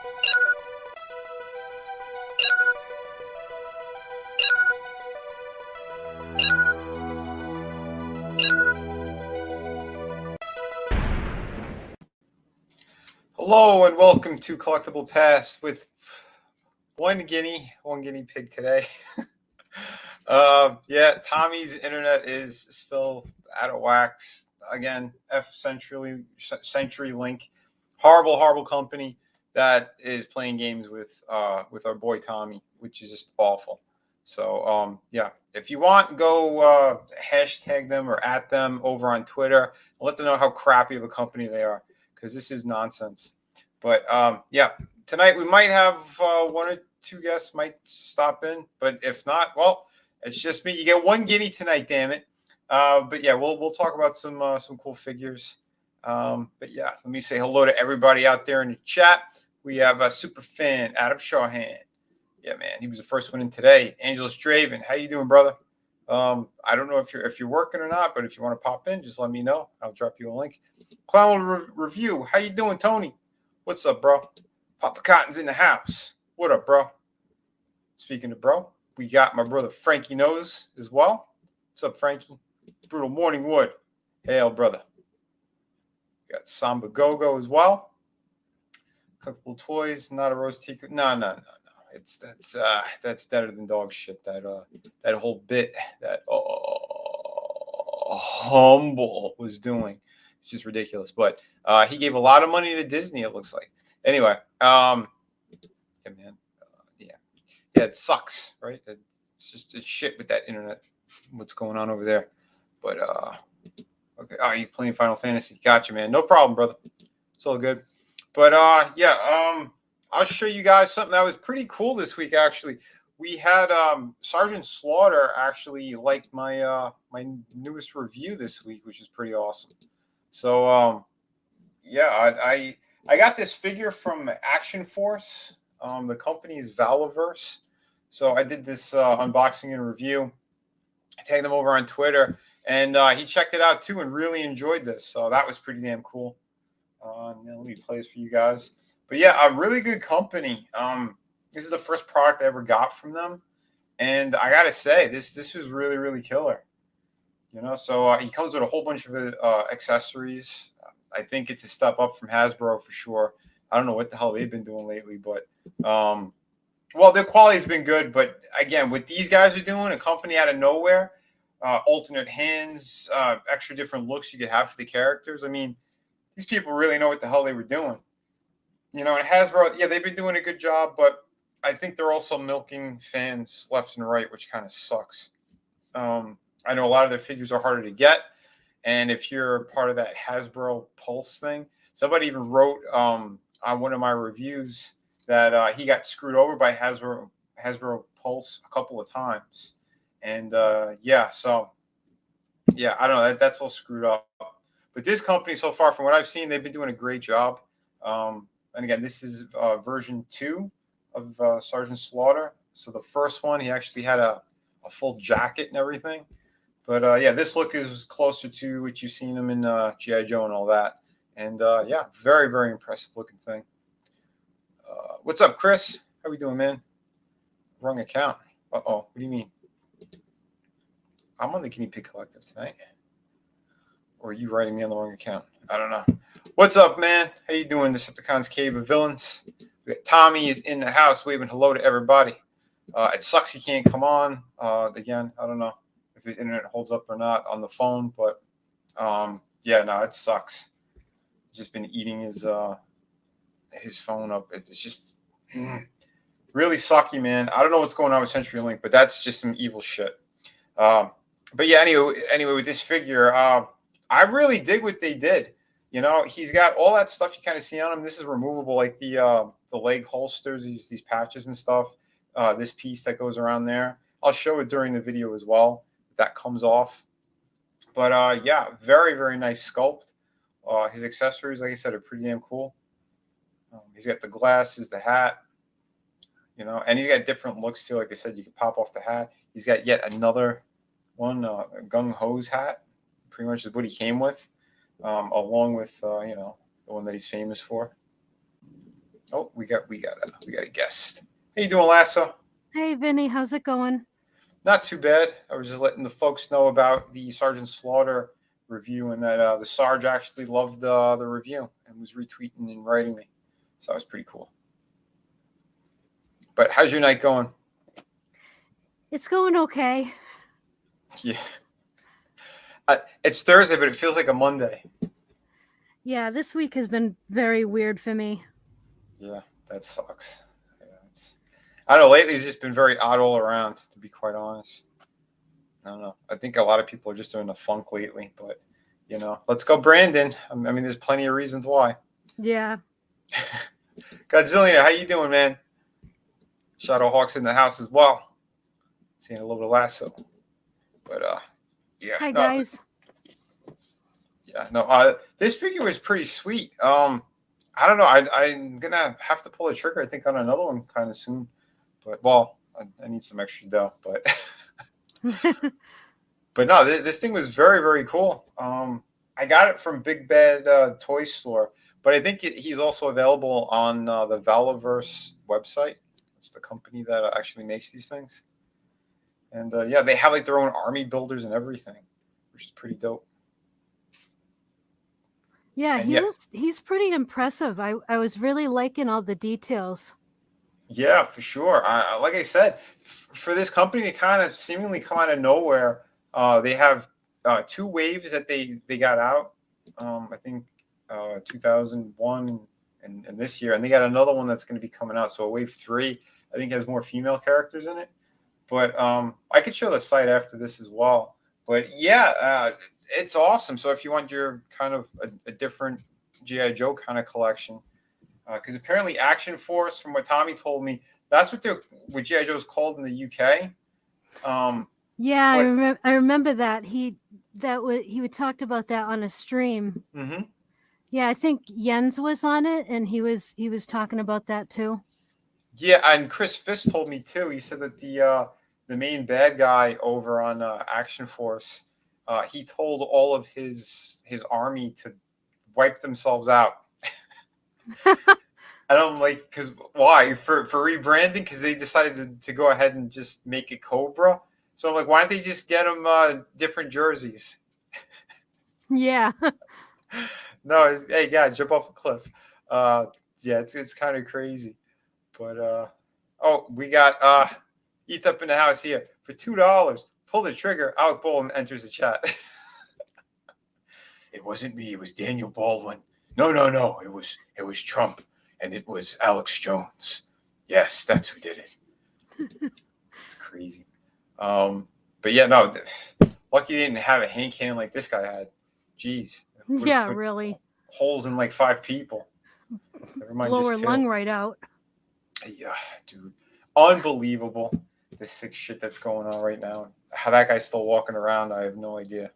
Hello and welcome to Collectible Past with one guinea pig today. Yeah, Tommy's internet is still out of wax again. CenturyLink, horrible company that is playing games with our boy Tommy, which is just awful. So yeah, if you want, go hashtag them or at them over on Twitter and let them know how crappy of a company they are, because this is nonsense. But yeah, tonight we might have one or two guests might stop in, but if not, well, it's just me. You get one guinea tonight, damn it. But yeah, we'll talk about some cool figures. But yeah, let me say hello to everybody out there in the chat. We have a super fan, Adam Shawhan. Yeah, man, he was the first one in today. Angelus Draven, how you doing, brother? I don't know if you're working or not, but if you want to pop in, just let me know. I'll drop you a link. Clown Review, how you doing, Tony? What's up, bro? Papa Cotton's in the house. What up, bro? Speaking of bro, we got my brother Frankie Nose as well. What's up, Frankie? Brutal Morning Wood. Hail, brother. Got Samba Gogo as well. Collectible Toys, not a roast tea. No. That's better than dog shit. That whole bit that Humble was doing. It's just ridiculous. But he gave a lot of money to Disney, it looks like. Anyway, yeah, man. Yeah, it sucks, right? It's shit with that internet. What's going on over there? But okay. Oh, you playing Final Fantasy? Gotcha, man. No problem, brother. It's all good. But yeah, I'll show you guys something that was pretty cool this week. Actually, we had Sergeant Slaughter actually liked my my newest review this week, which is pretty awesome. So yeah, I got this figure from Action Force. The company is Valaverse. So I did this unboxing and review. I tagged them over on Twitter, and he checked it out too and really enjoyed this. So that was pretty damn cool. Let me play this for you guys. But yeah, a really good company. This is the first product I ever got from them, and I gotta say, this was really killer. You know, so he comes with a whole bunch of accessories. I think it's a step up from Hasbro for sure. I don't know what the hell they've been doing lately, but well, their quality's been good. But again, what these guys are doing, a company out of nowhere, alternate hands, extra different looks you could have for the characters. I mean, these people really know what the hell they were doing. You know, and Hasbro, yeah, they've been doing a good job, but I think they're also milking fans left and right, which kind of sucks. I know a lot of their figures are harder to get, and if you're part of that Hasbro Pulse thing, somebody even wrote on one of my reviews that he got screwed over by Hasbro Pulse a couple of times, and yeah, so yeah, I don't know, that's all screwed up. But this company, so far, from what I've seen, they've been doing a great job. And again, this is version 2 of Sergeant Slaughter. So the first one, he actually had a full jacket and everything. But yeah, this look is closer to what you've seen him in G.I. Joe and all that. And yeah, very impressive looking thing. What's up, Chris? How we doing, man? Wrong account. Uh-oh. What do you mean? I'm on the Guinea Pig Collective tonight. Or are you writing me on the wrong account? I don't know. What's up, man? How you doing, Decepticon's Cave of Villains? We got Tommy is in the house waving hello to everybody. It sucks he can't come on. Again, I don't know if his internet holds up or not on the phone, but yeah, no, it sucks. He's just been eating his phone up. It's just really sucky, man. I don't know what's going on with CenturyLink, but that's just some evil shit. But yeah, anyway, with this figure, I really dig what they did. You know, he's got all that stuff you kind of see on him. This is removable, like the leg holsters, these patches and stuff. This piece that goes around there. I'll show it during the video as well. That comes off. But yeah, very nice sculpt. His accessories, like I said, are pretty damn cool. He's got the glasses, the hat, you know, and he's got different looks too. Like I said, you can pop off the hat. He's got yet another one, a Gung Ho's hat. Pretty much is what he came with, along with, you know, the one that he's famous for. Oh, we got a guest. How you doing, Lasso? Hey, Vinny, how's it going? Not too bad. I was just letting the folks know about the Sergeant Slaughter review, and that the Sarge actually loved the review and was retweeting and writing me. So that was pretty cool. But how's your night going? It's going okay. Yeah. It's Thursday, but it feels like a Monday. Yeah, this week has been very weird for me. Yeah, that sucks. Yeah, I don't know. Lately, it's just been very odd all around, to be quite honest. I don't know. I think a lot of people are just in a funk lately, but let's go, Brandon. I mean, there's plenty of reasons why. Yeah. Godzillionaire, how you doing, man? Shadowhawk's in the house as well. Seeing a little bit of Lasso, but yeah. Hi, guys. Yeah, no. This figure was pretty sweet. I don't know. I'm gonna have to pull the trigger, I think, on another one kind of soon. But I need some extra dough. But but no, this thing was very, very cool. I got it from Big Bad Toy Store, but I think he's also available on the Valaverse website. It's the company that actually makes these things. And yeah, they have like their own army builders and everything, which is pretty dope. Yeah, he's pretty impressive. I was really liking all the details. Yeah, for sure. Like I said, for this company to kind of seemingly come out of nowhere, they have 2 waves that they got out. I think 2001 and this year, and they got another one that's going to be coming out. So wave 3, I think, has more female characters in it. But I could show the site after this as well. But yeah, it's awesome. So if you want your kind of a different G.I. Joe kind of collection, because apparently Action Force, from what Tommy told me, that's what G.I. Joe is called in the UK. Yeah, I remember that he talked about that on a stream. Mm-hmm. Yeah, I think Jens was on it, and he was talking about that too. Yeah, and Chris Fisk told me too. He said that the main bad guy over on Action Force, he told all of his army to wipe themselves out. And I'm like, because why? For rebranding? Because they decided to go ahead and just make it Cobra. So I'm like, why don't they just get them different jerseys? Yeah. No, hey guys, jump off a cliff. Yeah, it's kind of crazy. But oh, we got Eat Up in the house here for $2. Pull the trigger. Alec Baldwin enters the chat. It wasn't me. It was Daniel Baldwin. No. It was Trump, and it was Alex Jones. Yes, that's who did it. It's crazy. But yeah, no. Lucky they didn't have a hand cannon like this guy had. Jeez. Yeah, really. Holes in like 5 people. Never mind, blow her lung right out. Yeah, dude. Unbelievable. The sick shit that's going on right now. How that guy's still walking around, I have no idea.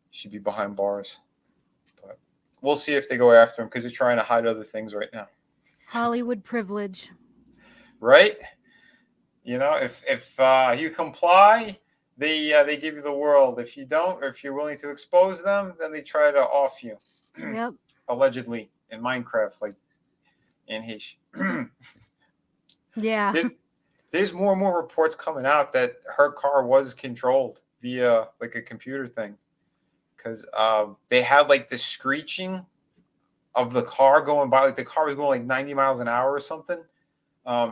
He should be behind bars. But we'll see if they go after him, because they're trying to hide other things right now. Hollywood privilege. Right? If you comply, they give you the world. If you don't, or if you're willing to expose them, then they try to off you. Yep. Allegedly in Minecraft, like in Heish. Yeah. There's more and more reports coming out that her car was controlled via like a computer thing, because they had like the screeching of the car going by, like the car was going like 90 miles an hour or something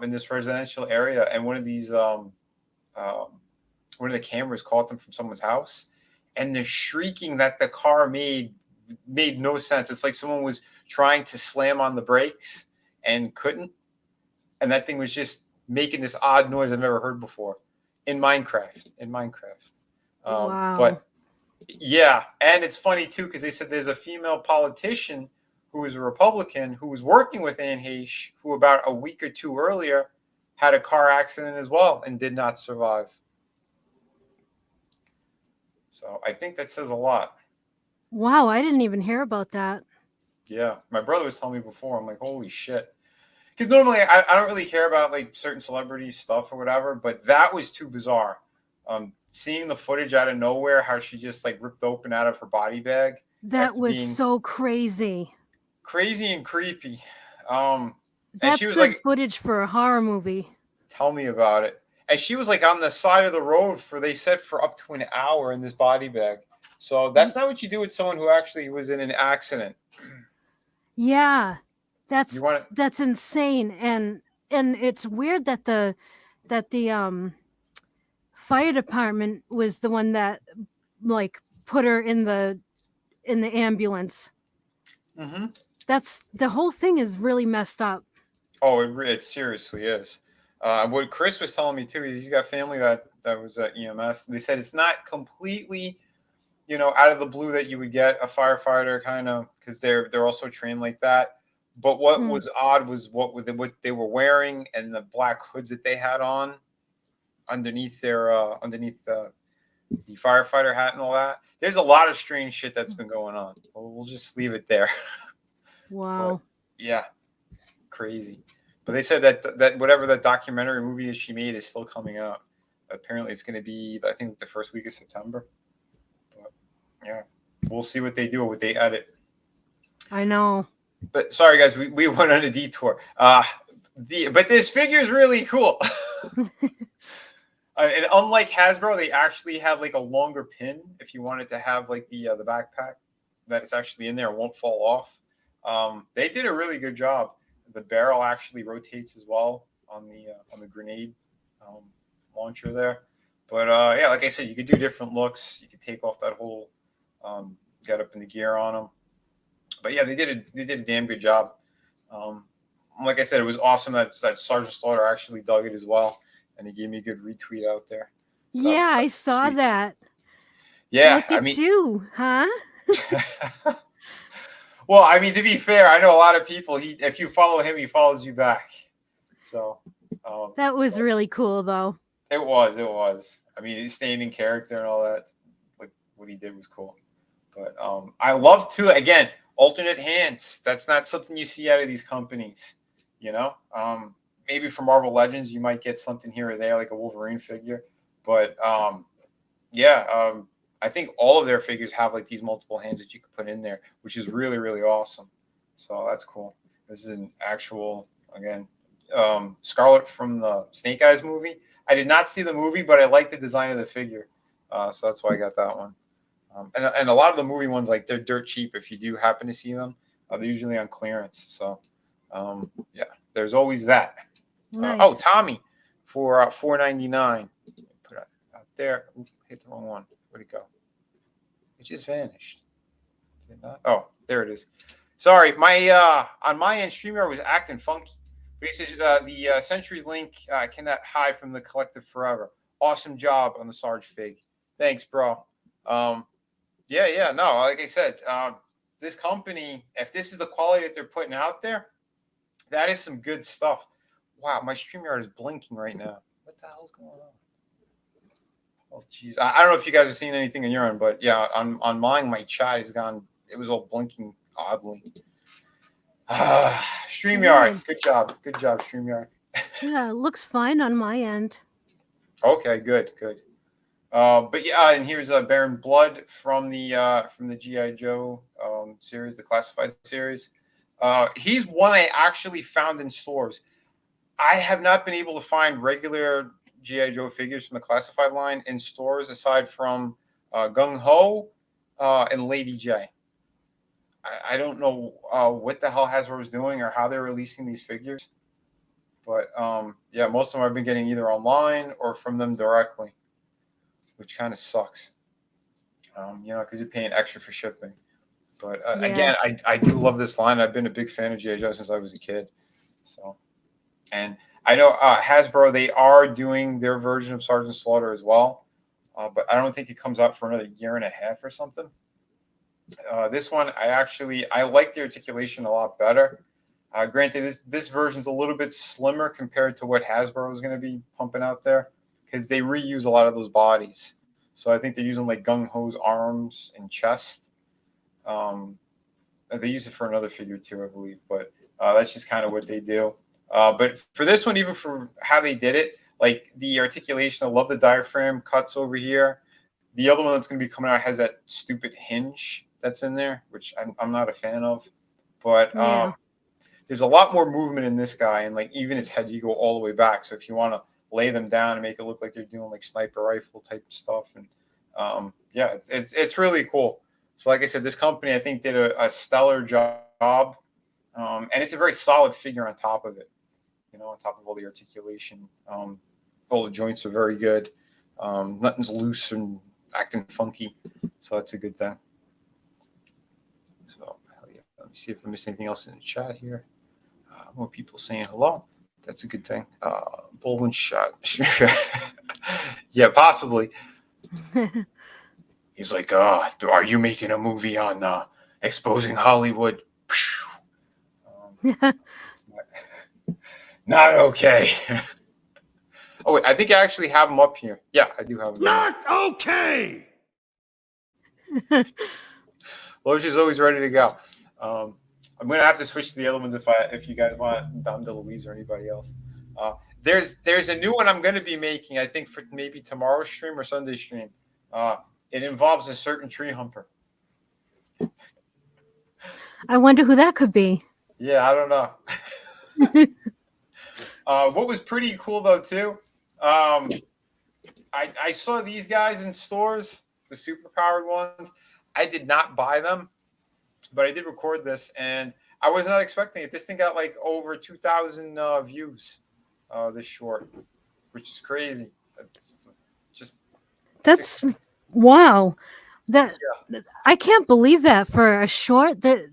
in this residential area, and one of the cameras caught them from someone's house, and the shrieking that the car made no sense. It's like someone was trying to slam on the brakes and couldn't, and that thing was just making this odd noise I've never heard before in Minecraft. Wow. But yeah, and it's funny too, because they said there's a female politician who is a Republican who was working with Anne Heche, who about a week or 2 earlier had a car accident as well and did not survive. So I think that says a lot. Wow, I didn't even hear about that. Yeah, my brother was telling me before. I'm like, holy shit. Because normally I don't really care about like certain celebrity stuff or whatever, but that was too bizarre. Seeing the footage out of nowhere, how she just like ripped open out of her body bag. That was so crazy. Crazy and creepy. And she That's was good like, footage for a horror movie. tell me about it. And she was like on the side of the road they said for up to an hour in this body bag. So that's not what you do with someone who actually was in an accident. Yeah, You want to, that's insane, and it's weird that the fire department was the one that like put her in the ambulance. mm-hmm. That's the whole thing is really messed up. Oh, it seriously is. What Chris was telling me too is he's got family that was at EMS. They said it's not completely, out of the blue that you would get a firefighter kind of, because they're also trained like that. But what Hmm. was odd was what they were wearing and the black hoods that they had on underneath underneath the firefighter hat and all that. There's a lot of strange shit that's been going on. We'll just leave it there. But Wow. yeah, crazy. But they said that whatever that documentary movie is she made is still coming out. Apparently, it's going to be, I think, the first week of September. But yeah, we'll see what they do, what they edit. I know. But sorry, guys, we went on a detour. But this figure is really cool. And unlike Hasbro, they actually have like a longer pin if you wanted to have like the backpack that is actually in there, won't fall off. They did a really good job. The barrel actually rotates as well on the grenade launcher there. But yeah, like I said, you could do different looks. You could take off that whole get up in the gear on them. But yeah, they did a damn good job. Like I said, it was awesome that Sergeant Slaughter actually dug it as well, and he gave me a good retweet out there. So Yeah, I that's saw sweet. that. Yeah, Look at you, huh? Well, I mean, to be fair, I know a lot of people. If you follow him, he follows you back. So That was really cool, though. it was. I mean, he's staying in character and all that. Like what he did was cool. But I love too. Again, alternate hands. That's not something you see out of these companies. Maybe for Marvel Legends, you might get something here or there, like a Wolverine figure. But I think all of their figures have like these multiple hands that you can put in there, which is really, really awesome. So that's cool. This is an actual, again, Scarlet from the Snake Eyes movie. I did not see the movie, but I like the design of the figure. So that's why I got that one. And a lot of the movie ones, like they're dirt cheap. If you do happen to see them, they're usually on clearance. So yeah, there's always that. Nice. Tommy for $4.99. Put it out there. Oops, hit the wrong one. Where'd it go? It just vanished. Did it not? Oh, there it is. Sorry, my on my end, StreamYard was acting funky. But he says the Century Link cannot hide from the collective forever. Awesome job on the Sarge fig. Thanks, bro. Yeah, no, like I said, this company, if this is the quality that they're putting out there, that is some good stuff. Wow, my StreamYard is blinking right now. What the hell's going on? Oh, jeez. I don't know if you guys are seeing anything on your end, but yeah, on mine, my chat has gone. It was all blinking oddly. StreamYard, good job, StreamYard. Yeah, it looks fine on my end. Okay, good. But yeah, and here's Baron Blood from the GI Joe series, the classified series. He's one I actually found in stores. I have not been able to find regular GI Joe figures from the classified line in stores aside from Gung Ho and Lady J. I don't know what the hell Hasbro is doing or how they're releasing these figures, but yeah, most of them I've been getting either online or from them directly, which kind of sucks. Because you're paying extra for shipping. But again, I do love this line. I've been a big fan of GI Joe since I was a kid. So, and I know Hasbro, they are doing their version of Sergeant Slaughter as well, but I don't think it comes out for another year and a half or something. This one, I like the articulation a lot better. Granted, this version is a little bit slimmer compared to what Hasbro is going to be pumping out there because they reuse a lot of those bodies. So I think they're using like Gung Ho's arms and chest. They use it for another figure too, I believe, but that's just kind of what they do. But for this one, even for how they did it, like the articulation, I love the diaphragm cuts over here. The other one that's going to be coming out has that stupid hinge that's in there, which I'm not a fan of. But there's a lot more movement in this guy, and like even his head, you go all the way back. So if you want to lay them down and make it look like they're doing like sniper rifle type stuff, and yeah, it's really cool. So like I said, this company I think did a stellar job, and it's a very solid figure on top of it. You know, on top of all the articulation, all the joints are very good. Nothing's loose and acting funky, so that's a good thing. So yeah. Let me see if I missed anything else in the chat here. More people saying hello. That's a good thing. Baldwin shot. Yeah, possibly. He's like, are you making a movie on exposing Hollywood? It's not okay. Oh, wait, I think I actually have them up here. Yeah, I do have them. Not okay. Loge is always ready to go. I'm going to have to switch to the other ones if you guys want Dom DeLuise or anybody else. There's a new one I'm going to be making, I think, for maybe tomorrow's stream or Sunday's stream. It involves a certain tree humper. I wonder who that could be. Yeah, I don't know. What was pretty cool, though, too, I saw these guys in stores, the superpowered ones. I did not buy them, but I did record this, and I was not expecting it. This thing got like over 2,000 views, this short, which is crazy. That's wow. That yeah. I can't believe that for a short. The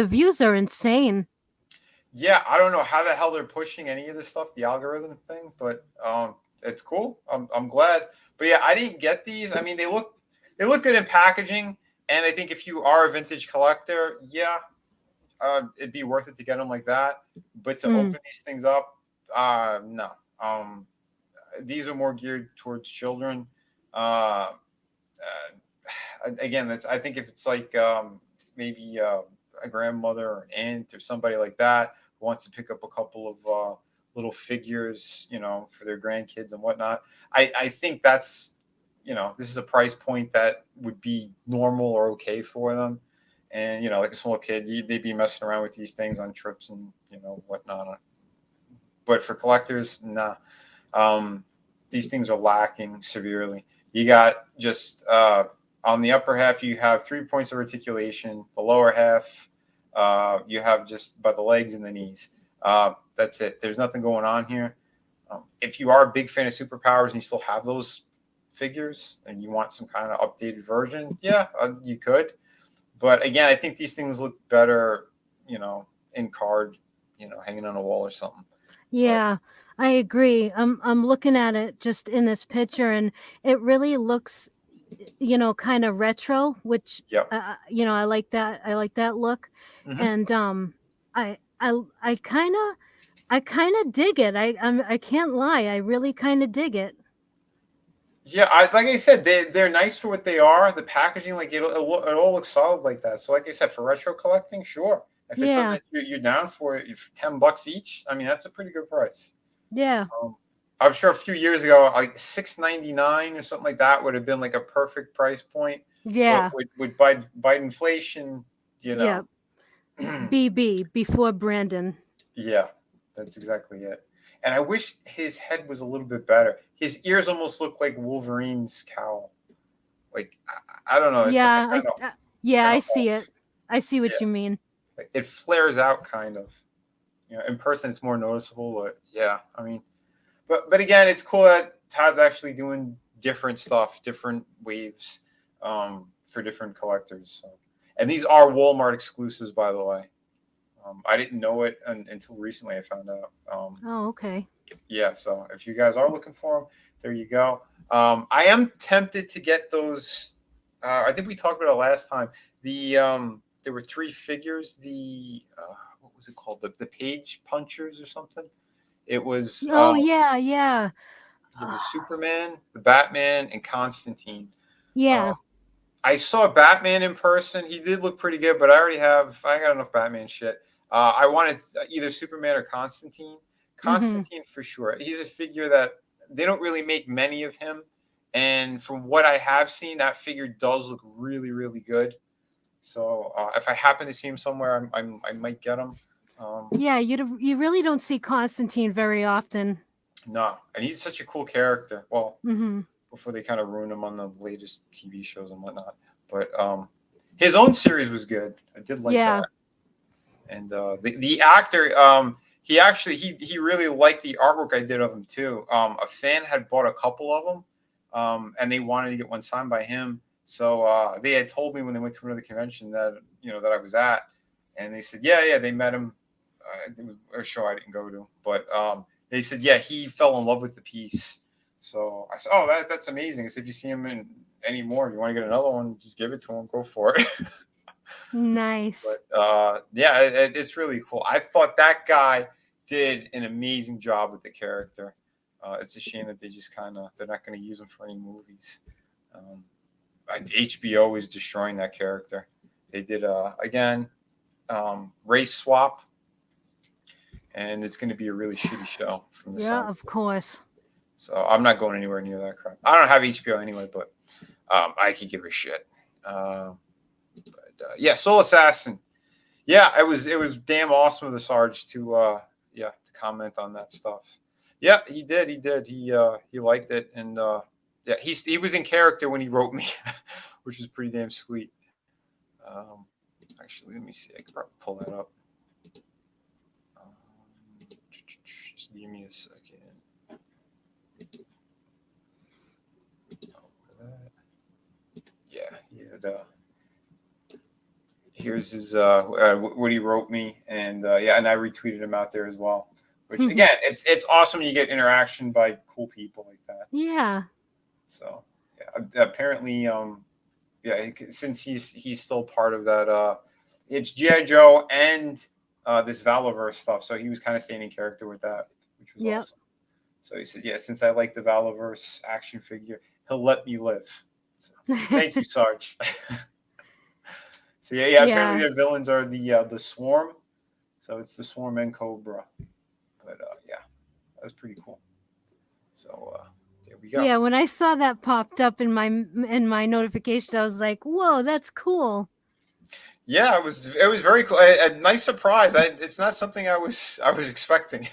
views are insane. Yeah, I don't know how the hell they're pushing any of this stuff, the algorithm thing, but it's cool. I'm glad. But yeah, I didn't get these. I mean, they look good in packaging, and I think if you are a vintage collector, yeah, it'd be worth it to get them like that. But to open these things up, no. These are more geared towards children. Again, I think if it's like maybe a grandmother or an aunt or somebody like that who wants to pick up a couple of little figures, you know, for their grandkids and whatnot, I think that's, you know, this is a price point that would be normal or okay for them. And, you know, like a small kid, they'd be messing around with these things on trips and, you know, whatnot. But for collectors, nah. These things are lacking severely. You got just on the upper half, you have 3 points of articulation. The lower half, you have just by the legs and the knees. That's it. There's nothing going on here. If you are a big fan of superpowers and you still have those figures and you want some kind of updated version, yeah, you could. But again, I think these things look better, you know, in card, you know, hanging on a wall or something. Yeah, I agree. I'm looking at it just in this picture, and it really looks, you know, kind of retro, which you know, I like that. I like that look, and I kind of dig it. I can't lie. I really kind of dig it. Yeah, like I said, they're nice for what they are. The packaging, like it all looks solid like that. So, like I said, for retro collecting, sure. If it's something that you're down for, it, $10 each. I mean, that's a pretty good price. Yeah. I'm sure a few years ago, like $6.99 or something like that would have been like a perfect price point. Yeah. But with Biden inflation, you know. Yeah. BB before Brandon. Yeah, that's exactly it. And I wish his head was a little bit better. His ears almost look like Wolverine's cowl. Like I don't know. Yeah, I see it. I see what you mean. It flares out kind of. You know, in person it's more noticeable, but yeah, I mean, but again, it's cool that Todd's actually doing different stuff, different waves, for different collectors. So. And these are Walmart exclusives, by the way. I didn't know it until recently. I found out. Oh, okay. Yeah, so if you guys are looking for them, there you go. I am tempted to get those. I think we talked about it last time. There were 3 figures. What was it called? The page punchers or something. It was. Yeah. The Superman, the Batman, and Constantine. Yeah. I saw Batman in person. He did look pretty good, but I got enough Batman shit. I wanted either Superman or Constantine. Constantine for sure. He's a figure that they don't really make many of him. And from what I have seen, that figure does look really, really good. So if I happen to see him somewhere, I might get him. Yeah, you really don't see Constantine very often. No, and he's such a cool character. Well, Mm-hmm. before they kind of ruined him on the latest TV shows and whatnot. But his own series was good. I did like Yeah. that. And the actor, he really liked the artwork I did of him too. A fan had bought a couple of them, and they wanted to get one signed by him. So they had told me when they went to another convention that that I was at, and they said, yeah, they met him. It was a show I didn't go to, but they said, yeah, he fell in love with the piece. So I said, oh, that's amazing. I said, if you see him in any more, you want to get another one, just give it to him. Go for it. Nice. But yeah, it's really cool. I thought that guy did an amazing job with the character. It's a shame that they're not going to use him for any movies. HBO is destroying that character. They did again race swap, and it's going to be a really shitty show from the sounds. Of course. So I'm not going anywhere near that crap. I don't have HBO anyway, but I could give a shit. Yeah, Soul Assassin. Yeah, it was damn awesome of the Sarge to comment on that stuff. Yeah, he did. He liked it, and yeah, he was in character when he wrote me, which was pretty damn sweet. Actually, let me see. I could probably pull that up. Just give me a second. Yeah, he had. Here's his what he wrote me, and and I retweeted him out there as well. Which again, it's awesome you get interaction by cool people like that. Yeah. So yeah, apparently, since he's still part of that, it's G.I. Joe and this Valaverse stuff. So he was kind of staying in character with that, which was awesome. So he said, yeah, since I like the Valaverse action figure, he'll let me live. So, thank you, Sarge. So yeah. Apparently their villains are the Swarm. So it's the Swarm and Cobra. But yeah, that was pretty cool. So there we go. Yeah, when I saw that popped up in my notification, I was like, "Whoa, that's cool." Yeah, it was very cool. A nice surprise. It's not something I was expecting.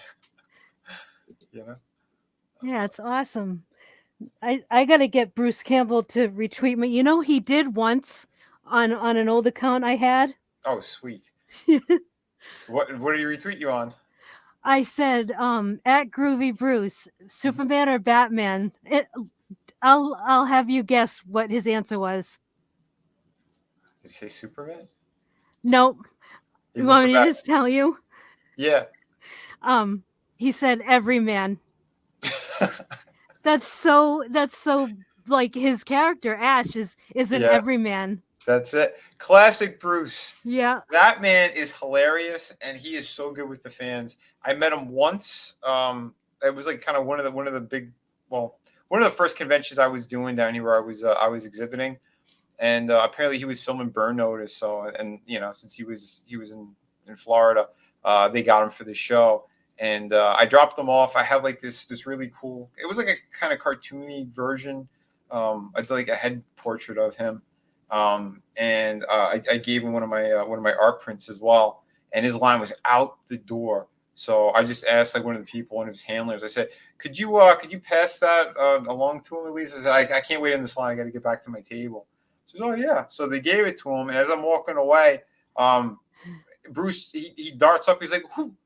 Yeah, it's awesome. I got to get Bruce Campbell to retweet me. He did once on an old account I had. Oh, sweet. What did he retweet you on? I said, at Groovy Bruce, Superman or Batman? I'll have you guess what his answer was. Did he say Superman? Nope. You want me to just tell you? Yeah. He said Everyman. That's so like his character Ash is an everyman. That's it. Classic Bruce. Yeah. That man is hilarious, and he is so good with the fans. I met him once. It was like kind of one of the first conventions I was doing down here where I was exhibiting, and apparently he was filming Burn Notice. So, and since he was in Florida, they got him for the show. And I dropped them off. I had like this really cool. It was like a kind of cartoony version. I did like a head portrait of him, and I gave him one of my art prints as well. And his line was out the door. So I just asked like one of the people, one of his handlers. I said, "Could you pass that along to him at least?" I said, "I can't wait in this line. I got to get back to my table." She said, "Oh yeah." So they gave it to him, and as I'm walking away, Bruce he darts up. He's like,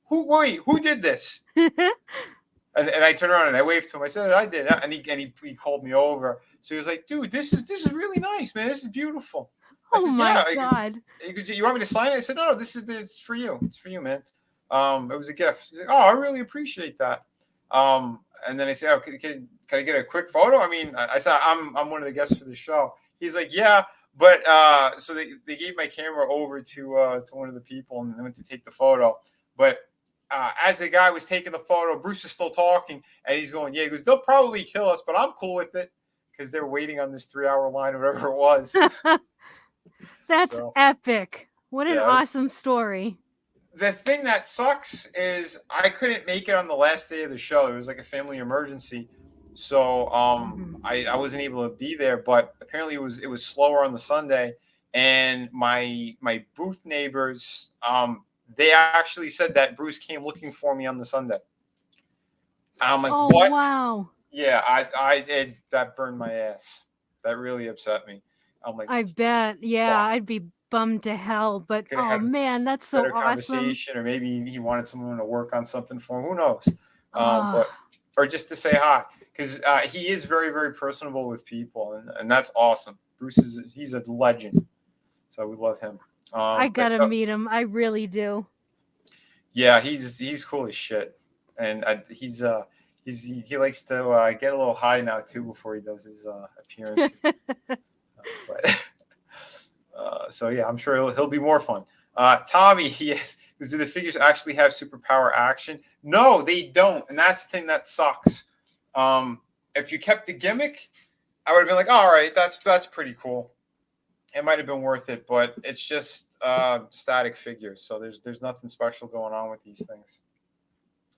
Who did this? and I turned around and I waved to him. I said, I did. And he called me over. So he was like, dude, this is really nice, man. This is beautiful. I said, my God. You want me to sign it? I said, no, it's for you. It's for you, man. It was a gift. He's like, oh, I really appreciate that. And then I said, oh, can I get a quick photo? I mean, I said, I'm one of the guests for the show. He's like, yeah. But so they gave my camera over to one of the people and they went to take the photo. But as the guy was taking the photo, Bruce is still talking, and he's going, yeah, he goes, they'll probably kill us, but I'm cool with it because they're waiting on this 3-hour line or whatever it was. That's epic. What an awesome story. The thing that sucks is I couldn't make it on the last day of the show. It was like a family emergency. So I wasn't able to be there, but apparently it was slower on the Sunday, and my booth neighbors they actually said that Bruce came looking for me on the Sunday. I'm like, Oh, what? wow. Yeah, that burned my ass. That really upset me. I'm like, I bet. Yeah, fuck. I'd be bummed to hell. But Could have oh had a man, that's so better awesome. conversation, or maybe he wanted someone to work on something for him. Who knows? Oh, But or just to say hi, because he is very, very personable with people, and that's awesome. Bruce he's a legend, so we love him. I But gotta meet him. I really do. yeah, he's cool as shit, and he likes to get a little high now too before he does his appearance. But so yeah, I'm sure he'll be more fun. Tommy, yes, do the figures actually have superpower action? No, they don't, and that's the thing that sucks. If you kept the gimmick, I would have been like, all right, that's pretty cool. It might have been worth it, but it's just static figures, so there's nothing special going on with these things.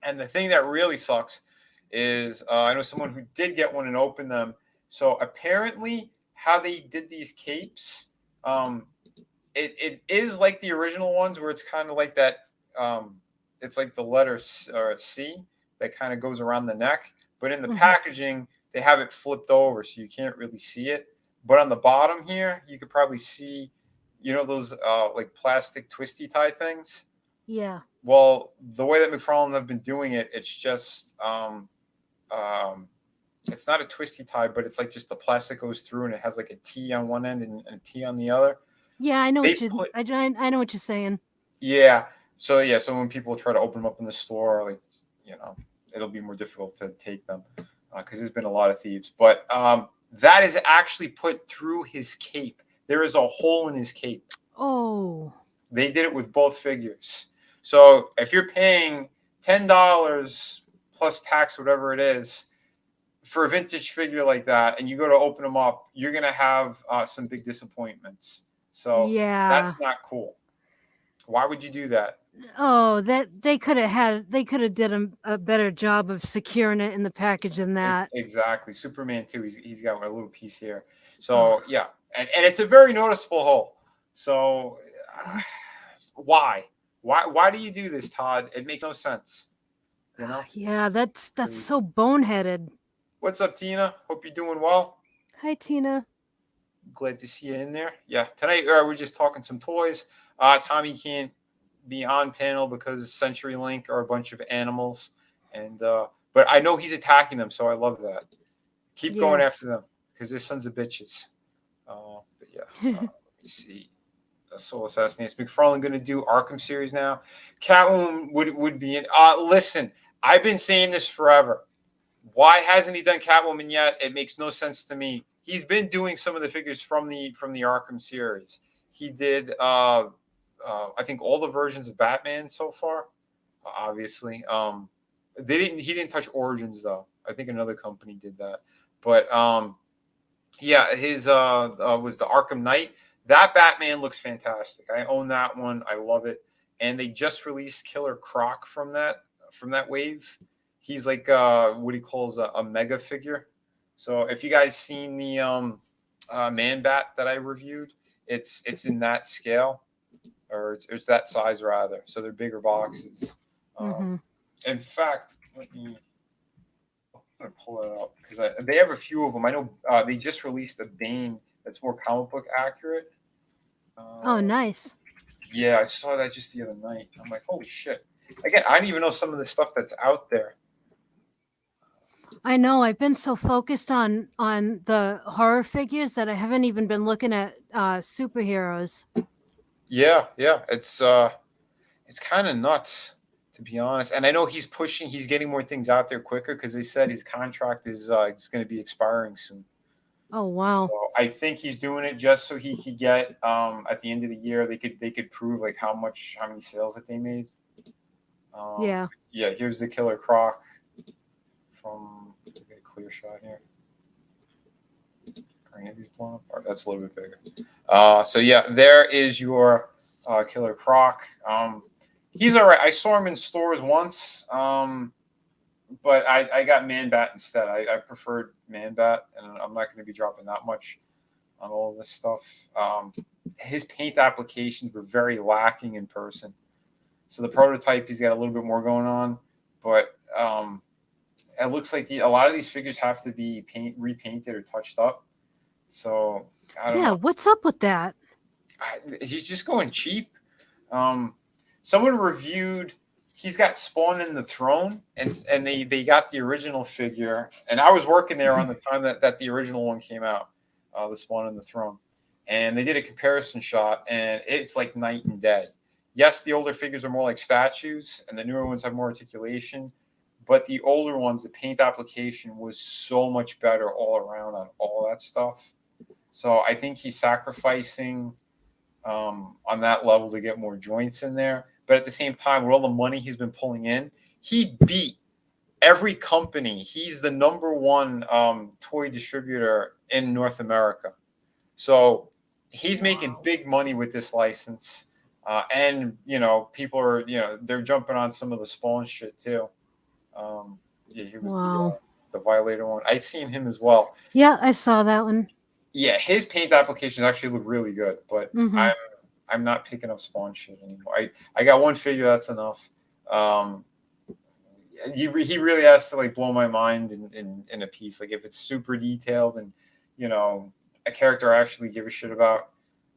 And the thing that really sucks is I know someone who did get one and opened them. So apparently, how they did these capes, it is like the original ones where it's kind of like that. It's like the letter C that kind of goes around the neck, but in the packaging they have it flipped over, so you can't really see it. But on the bottom here, you could probably see, those like plastic twisty tie things. Yeah. Well, the way that McFarlane have been doing it, it's just it's not a twisty tie, but it's like just the plastic goes through and it has like a T on one end and a T on the other. Yeah, I know I know what you're saying. Yeah. So when people try to open them up in the store, like, it'll be more difficult to take them because there's been a lot of thieves. But that is actually put through his cape. There is a hole in his cape. Oh. They did it with both figures. So if you're paying $10 plus tax, whatever it is, for a vintage figure like that, and you go to open them up, you're gonna have some big disappointments. So yeah, that's not cool. Why would you do that? Oh, that they could have did a better job of securing it in the package than that. Exactly. Superman too. He's got a little piece here. So yeah, and it's a very noticeable hole. So why do you do this, Todd? It makes no sense. Yeah, that's so boneheaded. What's up, Tina? Hope you're doing well. Hi, Tina. Glad to see you in there. Yeah, tonight we're just talking some toys. Tommy can't be on panel because CenturyLink are a bunch of animals, and but I know he's attacking them, so I love that. Keep going after them because they're sons of bitches. But yeah, let me see. Soul Assassinates. McFarlane going to do Arkham series now. Catwoman would be in. Listen, I've been saying this forever. Why hasn't he done Catwoman yet? It makes no sense to me. He's been doing some of the figures from the Arkham series. He did, I think, all the versions of Batman so far. Obviously, he didn't touch Origins though. I think another company did that. But yeah, his was the Arkham Knight. That Batman looks fantastic. I own that one. I love it. And they just released Killer Croc from that wave. He's like what he calls a mega figure. So if you guys seen the Man Bat that I reviewed, it's in that scale, or it's that size rather. So they're bigger boxes. In fact, I'm gonna pull it up because they have a few of them. I know they just released a Bane that's more comic book accurate. Oh, nice. Yeah, I saw that just the other night. I'm like, holy shit! Again, I didn't even know some of the stuff that's out there. I know. I've been so focused on the horror figures that I haven't even been looking at superheroes. Yeah, it's kind of nuts, to be honest. And I know he's getting more things out there quicker because they said his contract is going to be expiring soon. Oh wow! So I think he's doing it just so he could get at the end of the year they could prove like how many sales that they made. Yeah. Here's the Killer Croc from. Get a clear shot here. Randy's blown apart. That's a little bit bigger. So yeah, there is your Killer Croc. He's all right. I saw him in stores once, but I got Man Bat instead. I preferred Man Bat, and I'm not going to be dropping that much on all of this stuff. His paint applications were very lacking in person. So the prototype, he's got a little bit more going on, but it looks like a lot of these figures have to be repainted or touched up. So I don't know. What's up with that? He's just going cheap. Someone reviewed. He's got Spawn in the Throne, and they got the original figure, and I was working there on the time that the original one came out, the Spawn in the Throne, and they did a comparison shot, and it's like night and day. Yes, the older figures are more like statues, and the newer ones have more articulation, but the older ones, the paint application was so much better all around on all that stuff. So I think he's sacrificing on that level to get more joints in there. But at the same time, with all the money he's been pulling in, he beat every company. He's the #1 toy distributor in North America. So he's making big money with this license. And, people are, they're jumping on some of the Spawn shit too. He was the Violator one. I seen him as well. Yeah, I saw that one. Yeah, his paint applications actually look really good, but I'm not picking up Spawn shit anymore. I got one figure, that's enough. He really has to like blow my mind in a piece. Like if it's super detailed and a character I actually give a shit about.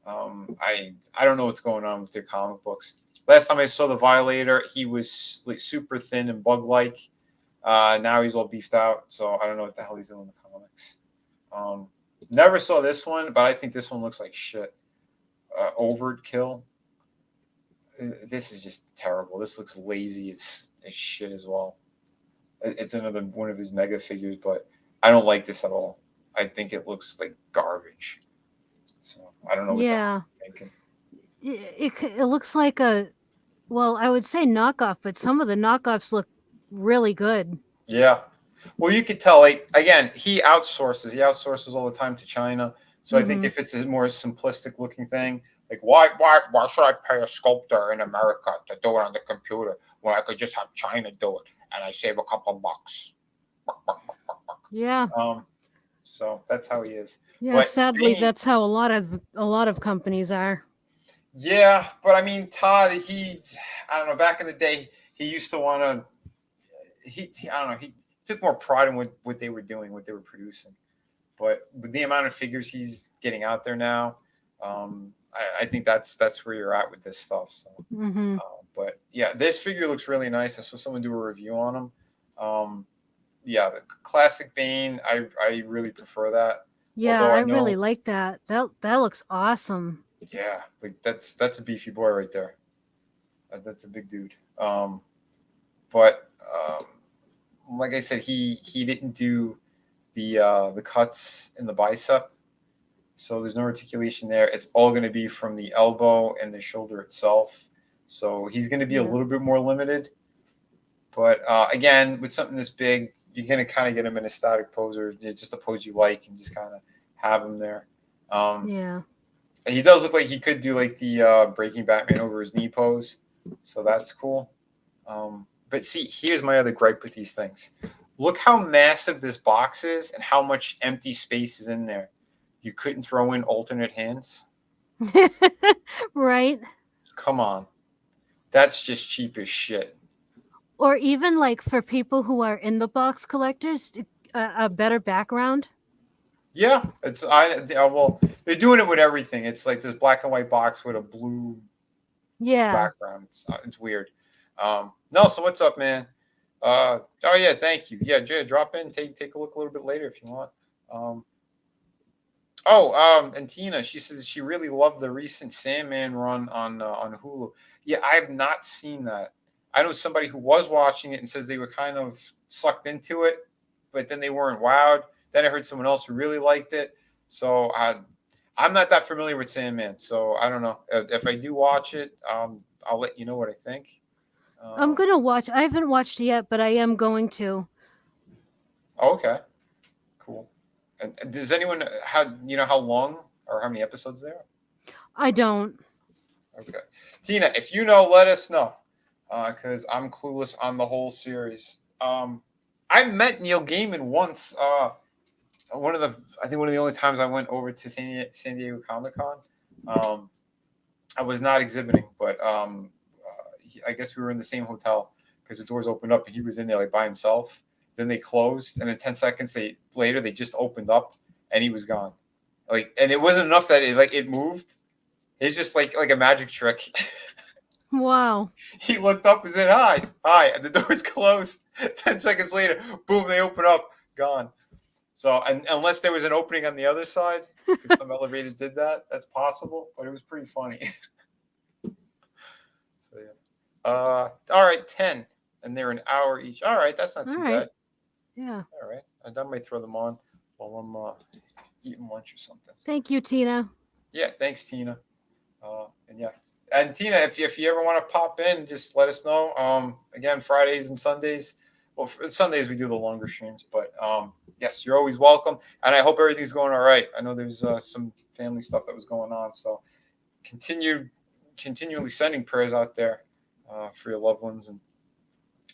I don't know what's going on with their comic books. Last time I saw the Violator, he was like super thin and bug-like. Now he's all beefed out, so I don't know what the hell he's doing in the comics. Never saw this one, but I think this one looks like shit. Overkill. This is just terrible. This looks lazy as shit as well. It's another one of his mega figures, but I don't like this at all. I think it looks like garbage. So I don't know what you're thinking. It looks like I would say knockoff, but some of the knockoffs look really good. Yeah. Well, you could tell, like, again, he outsources. He outsources all the time to China. So I think if it's a more simplistic looking thing, like why should I pay a sculptor in America to do it on the computer when I could just have China do it and I save a couple bucks? Yeah. So that's how he is. Yeah, but sadly, that's how a lot of companies are. Yeah, but I mean, Todd, I don't know. Back in the day, he used to want to. I don't know. He took more pride in what they were doing, what they were producing. But with the amount of figures he's getting out there now, I think that's where you're at with this stuff. So, but yeah, this figure looks really nice. I saw someone do a review on him. Yeah, the classic Bane, I really prefer that. Yeah, I really like that. That looks awesome. Yeah, like that's a beefy boy right there. That's a big dude. But like I said, he didn't do the cuts in the bicep, so there's no articulation there. It's all going to be from the elbow and the shoulder itself. So he's going to be a little bit more limited. But again, with something this big, you're going to kind of get him in a static pose or just a pose you like and just kind of have him there. Yeah. He does look like he could do like the Breaking Batman over his knee pose. So that's cool. But see, here's my other gripe with these things. Look how massive this box is and how much empty space is in there. You couldn't throw in alternate hands? Right. Come on. That's just cheap as shit. Or even like for people who are in the box collectors, a better background. Yeah, well, they're doing it with everything. It's like this black and white box with a blue background. It's weird. Nelson, what's up, man? Oh yeah, thank you. Yeah, Jay, drop in, take a look a little bit later if you want. And Tina, she says she really loved the recent Sandman run on Hulu. Yeah, I have not seen that. I know somebody who was watching it and says they were kind of sucked into it, but then they weren't wowed. Then I heard someone else who really liked it. So I'm not that familiar with Sandman, so I don't know. If I do watch it, I'll let you know what I think. I'm going to watch. I haven't watched it yet, but I am going to. Okay. Cool. And does anyone how long or how many episodes there are? I don't. Okay. Tina, if you know, let us know. Because I'm clueless on the whole series. I met Neil Gaiman once. One of the only times I went over to San Diego Comic-Con. I was not exhibiting, but I guess we were in the same hotel because the doors opened up and he was in there like by himself. Then they closed, and then 10 seconds later they just opened up and he was gone. Like, and it wasn't enough that it moved. It's just like a magic trick. Wow. He looked up and said, hi, and the door's closed. 10 seconds later, boom, they open up, gone. So, and unless there was an opening on the other side, because some elevators did that, that's possible, but it was pretty funny. So, yeah. All right, 10, and they're an hour each. All right, that's not too bad. Yeah. All right, I might throw them on while I'm eating lunch or something. Thank you, Tina. Yeah, thanks, Tina. And Tina, if you ever want to pop in, just let us know. Again, Fridays and Sundays. Well, Sundays we do the longer streams, but yes, you're always welcome. And I hope everything's going all right. I know there's some family stuff that was going on, so continually sending prayers out there for your loved ones. And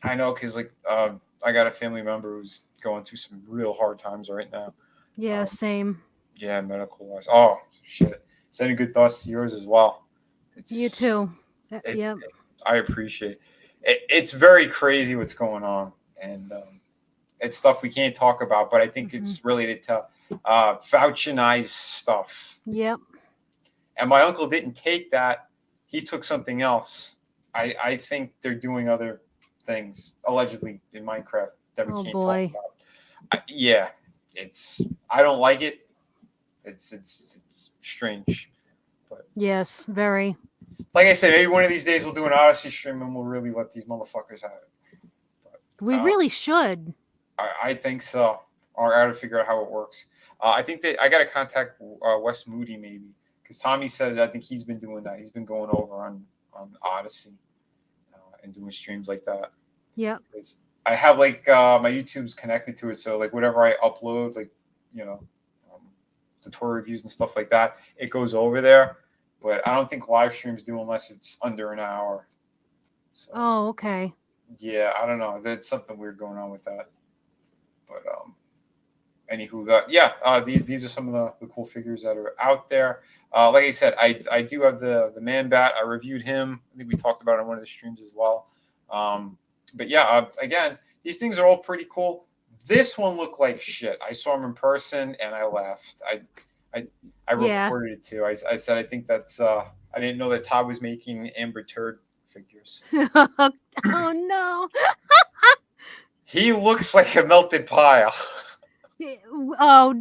I know because I got a family member who's going through some real hard times right now. Yeah, same. Yeah, medical wise. Oh shit! Sending good thoughts to yours as well. You too. Yeah. I appreciate it. It's very crazy what's going on, and it's stuff we can't talk about. But I think it's related to vouchinized stuff. Yep. And my uncle didn't take that; he took something else. I think they're doing other things allegedly in Minecraft that we can't talk about. Yeah, I don't like it. It's strange. But yes, very. Like I said, maybe one of these days we'll do an Odyssey stream and we'll really let these motherfuckers have it. But, we really should. I think so. Or I got to figure out how it works. I think that I got to contact Wes Moody maybe because Tommy said it. I think he's been doing that. He's been going over on Odyssey and doing streams like that. Yeah. I have my YouTube's connected to it, so whatever I upload, tutorial reviews and stuff like that, it goes over there. But I don't think live streams do unless it's under an hour. So, oh, okay. Yeah, I don't know. There's something weird going on with that. But anywho, these are some of the cool figures that are out there. Like I said, I do have the Man Bat. I reviewed him. I think we talked about it on one of the streams as well. But yeah, again, these things are all pretty cool. This one looked like shit. I saw him in person and I laughed. I reported it too. I said I think that's I didn't know that Todd was making Amber Turd figures. Oh no. He looks like a melted pile. Oh,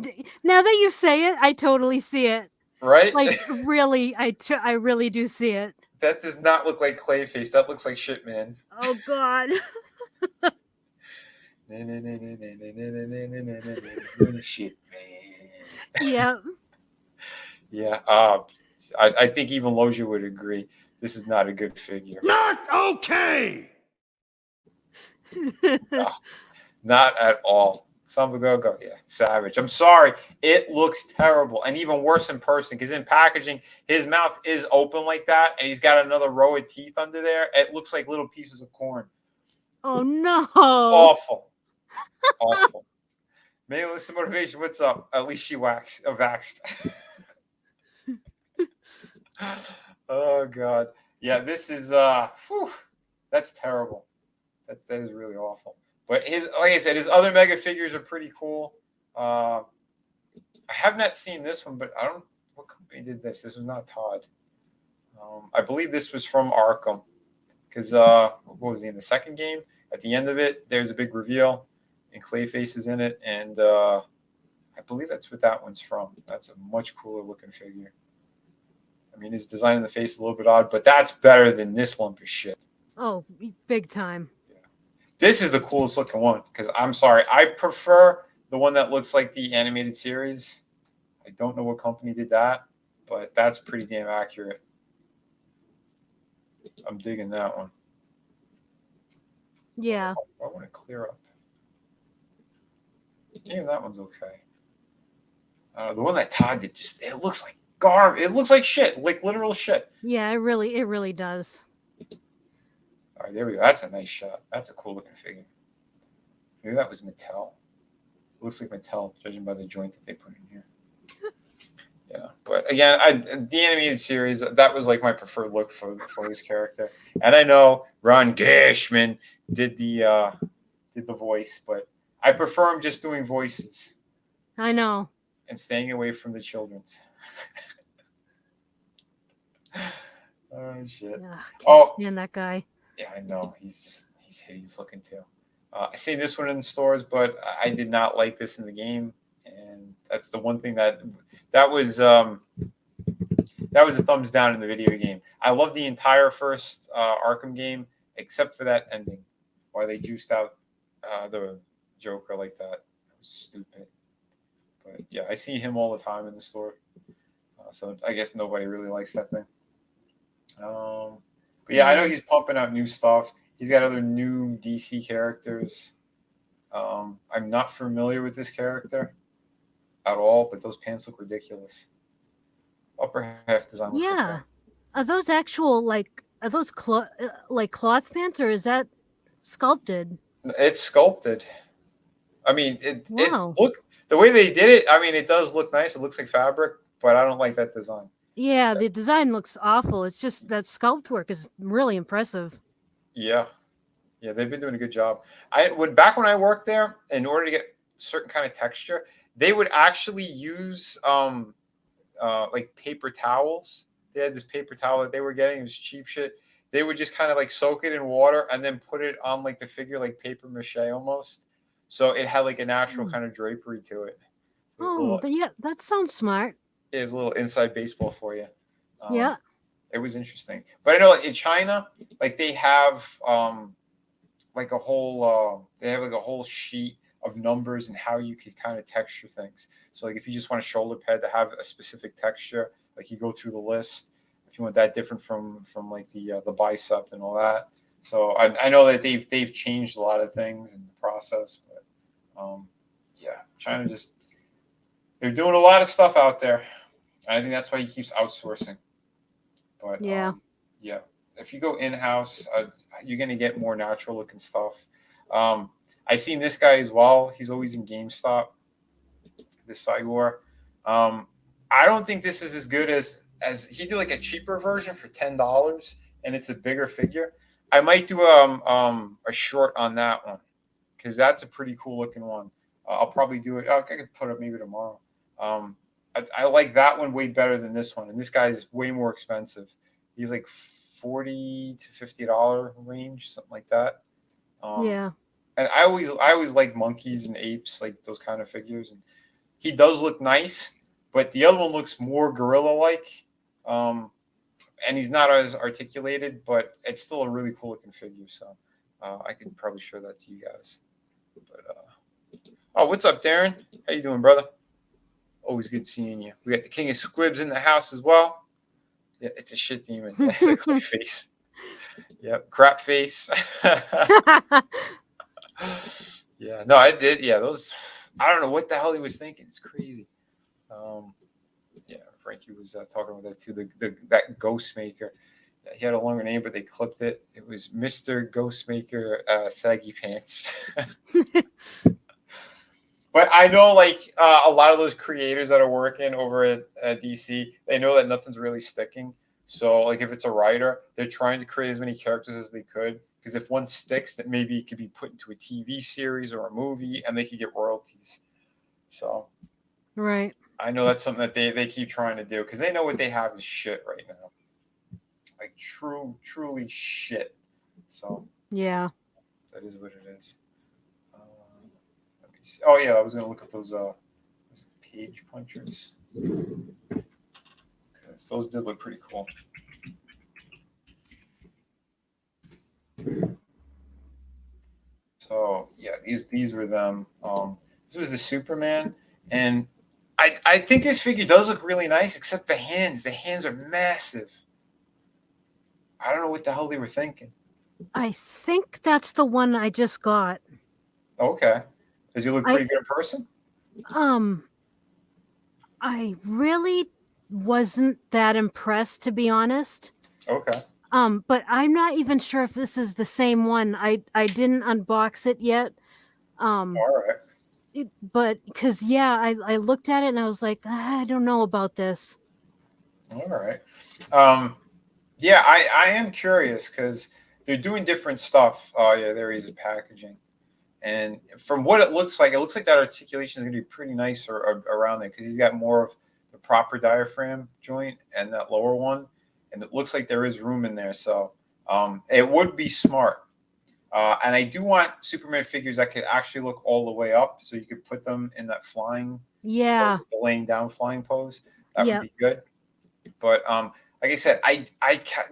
now that you say it, I totally see it. Right? Really, I really do see it. That does not look like Clayface. That looks like shit, man. Oh God. Shit, man. Yeah. Yeah. I think even Loja would agree. This is not a good figure. Not okay. No, not at all. Go. Yeah, savage. I'm sorry. It looks terrible. And even worse in person because in packaging, his mouth is open like that. And he's got another row of teeth under there. It looks like little pieces of corn. Oh, no. Awful. Awful. Melissa Motivation, what's up? At least she waxed. Oh, God. Yeah, this is, that's terrible. That is really awful. But like I said, his other mega figures are pretty cool. I have not seen this one, but I don't know what company did this. This was not Todd. I believe this was from Arkham. Because, what was he in the second game? At the end of it, there's a big reveal, and Clayface is in it. And I believe that's what that one's from. That's a much cooler looking figure. I mean, his design in the face is a little bit odd, but that's better than this lump of shit. Oh, big time. This is the coolest looking one because I'm sorry. I prefer the one that looks like the animated series. I don't know what company did that, but that's pretty damn accurate. I'm digging that one. Yeah. I want to clear up. Even that one's okay. The one that Todd did it looks like garbage. It looks like shit, like literal shit. Yeah, it really does. All right, there we go. That's a nice shot. That's a cool looking figure. Maybe that was Mattel. Looks like Mattel, judging by the joint that they put in here. Yeah, but again, the animated series, that was like my preferred look for this character. And I know Ron Gashman did the voice, but I prefer him just doing voices. I know. And staying away from the children's. Oh shit! Can't stand that guy. Yeah, I know. He's hideous looking too. I seen this one in the stores, but I did not like this in the game, and that's the one thing that was a thumbs down in the video game. I love the entire first Arkham game, except for that ending, why they juiced out the Joker like that. It was stupid. But yeah, I see him all the time in the store, so I guess nobody really likes that thing. But yeah, I know he's pumping out new stuff. He's got other new DC characters. I'm not familiar with this character at all, but those pants look ridiculous. Upper half design looks okay. Are those actual are those cloth pants, or is that sculpted? It's sculpted. I mean, it look the way they did it. I mean, it does look nice. It looks like fabric, but I don't like that design. Yeah, the design looks awful. It's just that sculpt work is really impressive. Yeah, they've been doing a good job. Back when I worked there, in order to get certain kind of texture, they would actually use like paper towels. They had this paper towel that they were getting. It was cheap shit. They would just kind of like soak it in water and then put it on like the figure, like paper mache almost. So it had like a natural kind of drapery to it. So that sounds smart. It's a little inside baseball for you. Yeah. It was interesting. But I know in China, like they have like a whole sheet of numbers and how you could kind of texture things. So like if you just want a shoulder pad to have a specific texture, like you go through the list. If you want that different from like the bicep and all that. So I know that they've changed a lot of things in the process, but yeah, China they're doing a lot of stuff out there. And I think that's why he keeps outsourcing. But yeah, if you go in-house, you're going to get more natural looking stuff. I seen this guy as well. He's always in GameStop, this Cyborg. I don't think this is as good as he did like a cheaper version for $10, and it's a bigger figure. I might do a short on that one because that's a pretty cool looking one. I'll probably do it. I could put it maybe tomorrow. I like that one way better than this one, and this guy's way more expensive. He's like $40 to $50 range, something like that. Yeah. And I always like monkeys and apes, like those kind of figures. And he does look nice, but the other one looks more gorilla-like. And he's not as articulated, but it's still a really cool looking figure. So I can probably show that to you guys. But what's up, Darren? How you doing, brother? Always good seeing you. We got the King of Squibs in the house as well. Yeah, it's a shit demon. Face. Yep, crap face. Yeah, no, I did. Yeah, those. I don't know what the hell he was thinking. It's crazy. Yeah, Frankie was talking about that too. That Ghostmaker. Yeah, he had a longer name, but they clipped it. It was Mr. Ghostmaker Saggy Pants. But I know, like, a lot of those creators that are working over at DC, they know that nothing's really sticking. So, like, if it's a writer, they're trying to create as many characters as they could. Because if one sticks, that maybe it could be put into a TV series or a movie, and they could get royalties. So, right. I know that's something that they keep trying to do. Because they know what they have is shit right now. Like, truly shit. So, yeah. That is what it is. Oh yeah, I was gonna look at those page punchers because those did look pretty cool. So yeah, these were them. This was the Superman, and I think this figure does look really nice, except the hands. The hands are massive. I don't know what the hell they were thinking. I think that's the one I just got. Okay. Does he look pretty good in person? I really wasn't that impressed, to be honest. Okay. But I'm not even sure if this is the same one. I didn't unbox it yet. All right. but because I looked at it and I was like, I don't know about this. All right. Yeah, I am curious because they're doing different stuff. Oh yeah, there is a packaging, and from what it looks like that articulation is going to be pretty nice around there because he's got more of the proper diaphragm joint and that lower one, and it looks like there is room in there. So it would be smart. And I do want Superman figures that could actually look all the way up, so you could put them in that flying pose, the laying down flying pose. That would be good. But like I said,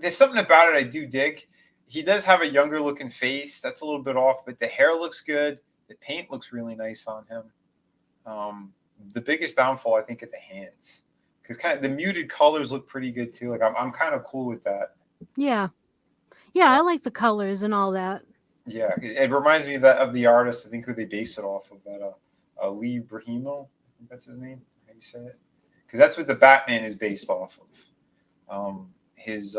there's something about it I do dig. He does have a younger looking face. That's a little bit off, but the hair looks good. The paint looks really nice on him. The biggest downfall, I think, at the hands, because kind of the muted colors look pretty good too. Like I'm kind of cool with that. Yeah, I like the colors and all that. Yeah, it reminds me of the artist. I think who they base it off of, that Lee Brahimo. I think that's his name. How you say it? Because that's what the Batman is based off of. His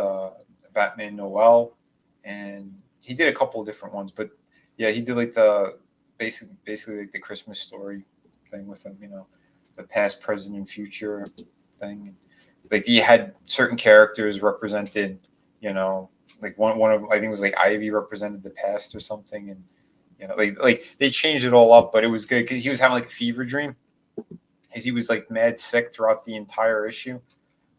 Batman Noel, and he did a couple of different ones, but yeah, he did like the basically like the Christmas story thing with him. You know, the past, present, and future thing. Like he had certain characters represented. You know. Like one of, I think it was like Ivy represented the past or something, and you know, like they changed it all up, but it was good because he was having like a fever dream, because he was like mad sick throughout the entire issue,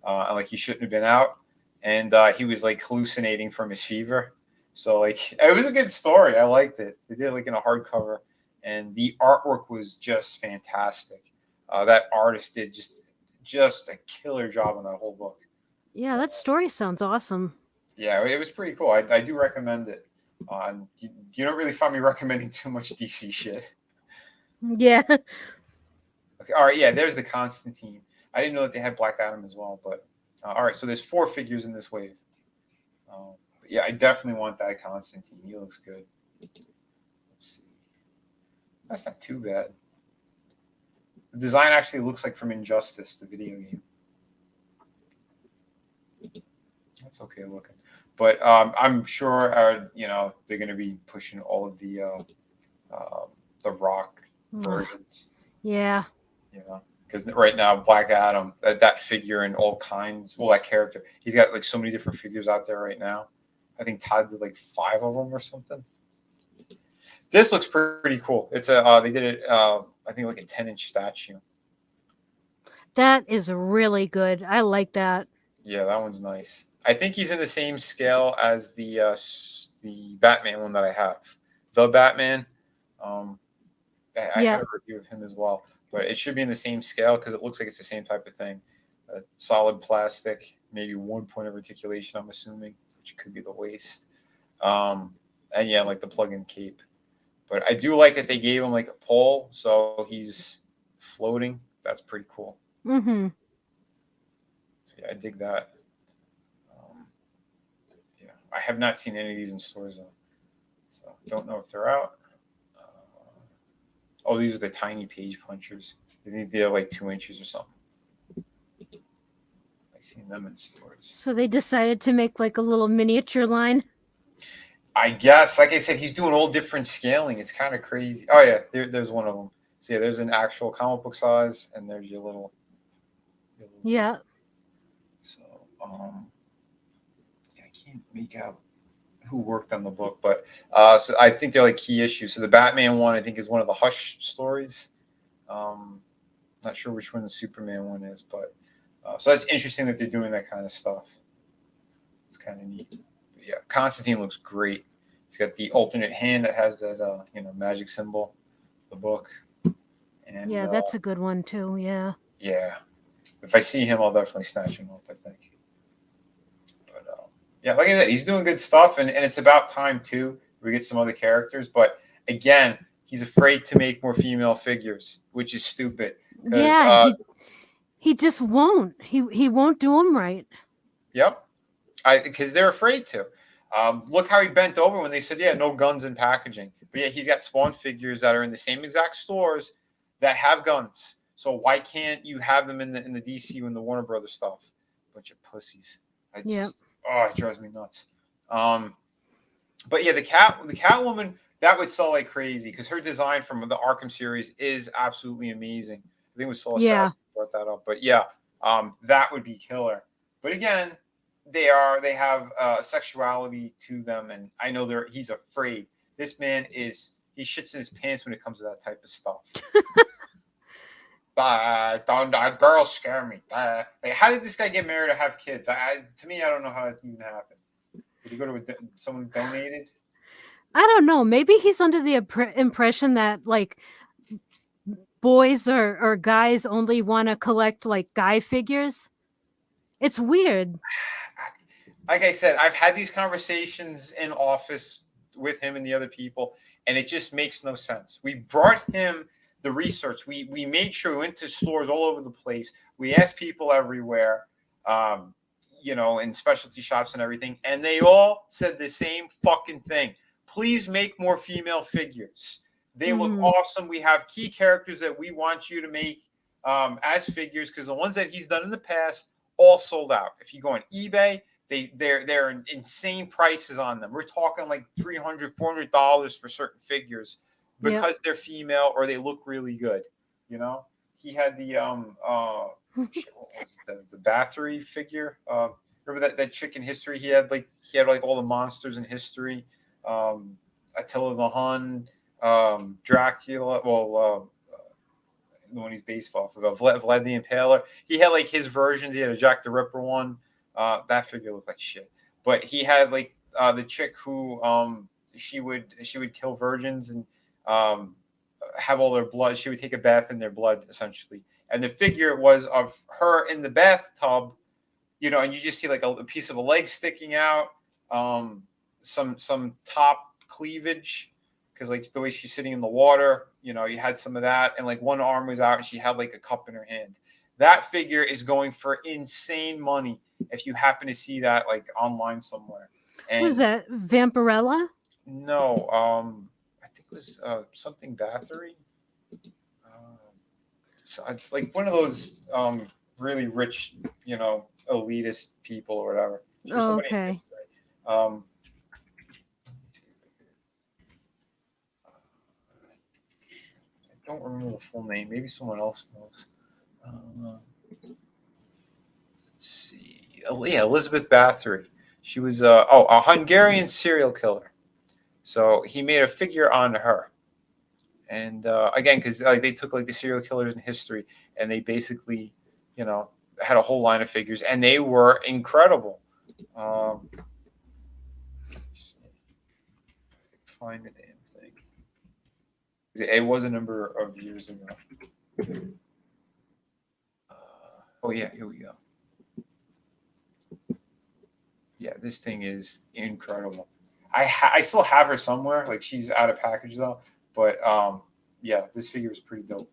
and like he shouldn't have been out, and he was like hallucinating from his fever. So like it was a good story. I liked it. They did it like in a hardcover, and the artwork was just fantastic. That artist did just a killer job on that whole book. Yeah, that story sounds awesome. Yeah, it was pretty cool. I do recommend it. You don't really find me recommending too much DC shit. Yeah. Okay, all right, yeah, there's the Constantine. I didn't know that they had Black Adam as well, but all right, so there's 4 figures in this wave. Yeah, I definitely want that Constantine. He looks good. Let's see. That's not too bad. The design actually looks like from Injustice, the video game. That's okay looking. But I'm sure, you know, they're going to be pushing all of the Rock versions. Yeah. You know, because right now Black Adam, that figure and all kinds, well, that character, he's got like so many different figures out there right now. I think Todd did like 5 of them or something. This looks pretty cool. It's they did it, I think like a 10-inch statue. That is really good. I like that. Yeah, that one's nice. I think he's in the same scale as the Batman one that I have. The Batman. I had a review of him as well, but it should be in the same scale because it looks like it's the same type of thing. Solid plastic, maybe 1 point of articulation, I'm assuming, which could be the waist. And yeah, like the plug-in cape. But I do like that they gave him like a pole, so he's floating. That's pretty cool. Mm-hmm. So yeah, I dig that. Yeah, I have not seen any of these in stores though, so don't know if they're out. Oh, these are the tiny page punchers. I think they're like 2 inches or something. I've seen them in stores. So they decided to make like a little miniature line. I guess, like I said, he's doing all different scaling. It's kind of crazy. Oh yeah, there's one of them. So yeah, there's an actual comic book size, and there's your little yeah. So yeah, I can't make out who worked on the book, but so I think they're like key issues. So the Batman one, I think, is one of the Hush stories. Not sure which one the Superman one is, but so that's interesting that they're doing that kind of stuff. It's kind of neat. But yeah, Constantine looks great. He's got the alternate hand that has that magic symbol, the book. And yeah, that's a good one too. Yeah. Yeah. If I see him, I'll definitely snatch him up, I think. But yeah, like I said, he's doing good stuff, and it's about time too. We get some other characters, but again, he's afraid to make more female figures, which is stupid. Yeah, he just won't. He won't do them right. Yep, because they're afraid to. Look how he bent over when they said, "Yeah, no guns in packaging." But yeah, he's got Spawn figures that are in the same exact stores that have guns. So why can't you have them in the DC and the Warner Brothers stuff? Bunch of pussies. It drives me nuts. But yeah, the Catwoman that would sell like crazy because her design from the Arkham series is absolutely amazing. I think it was Soul Yeah. Assassin who brought that up, but yeah, that would be killer. But again, they have sexuality to them, and I know he's afraid. This man he shits in his pants when it comes to that type of stuff. Girls scare me. Like, how did this guy get married or have kids? To me, I don't know how that even happened. Did he go to someone who donated? I don't know. Maybe he's under the impression that like boys or guys only want to collect like guy figures. It's weird. Like I said, I've had these conversations in office with him and the other people, and it just makes no sense. We brought him the research. We made sure we went to stores all over the place. We asked people everywhere, in specialty shops and everything, and they all said the same fucking thing. Please make more female figures. They look awesome. We have key characters that we want you to make as figures because the ones that he's done in the past all sold out. If you go on eBay, they're insane prices on them. We're talking like $300, $400 for certain figures because they're female or they look really good. He had the the Bathory figure. Remember that chick in History? He had all the monsters in History. Attila the Hun, Dracula. Well, the one he's based off of, Vlad the Impaler. He had like his versions. He had a Jack the Ripper one. That figure looked like shit. But he had like the chick who she would kill virgins and have all their blood. She would take a bath in their blood essentially. And the figure was of her in the bathtub, and you just see like a piece of a leg sticking out, some top cleavage because like the way she's sitting in the water, you had some of that, and like one arm was out and she had like a cup in her hand. That figure is going for insane money if you happen to see that like online somewhere. And was that Vampirella? No, I think it was something Bathory. So it's like one of those really rich, elitist people or whatever. Oh, okay. I don't remember the full name. Maybe someone else knows. Let's see. Oh, yeah, Elizabeth Bathory. She was a Hungarian serial killer. So he made a figure on her. And again, because they took like the serial killers in history, and they basically, had a whole line of figures, and they were incredible. Find the damn thing. It was a number of years ago. Oh yeah, here we go. Yeah, this thing is incredible. I still have her somewhere. Like she's out of package though. But yeah, this figure is pretty dope.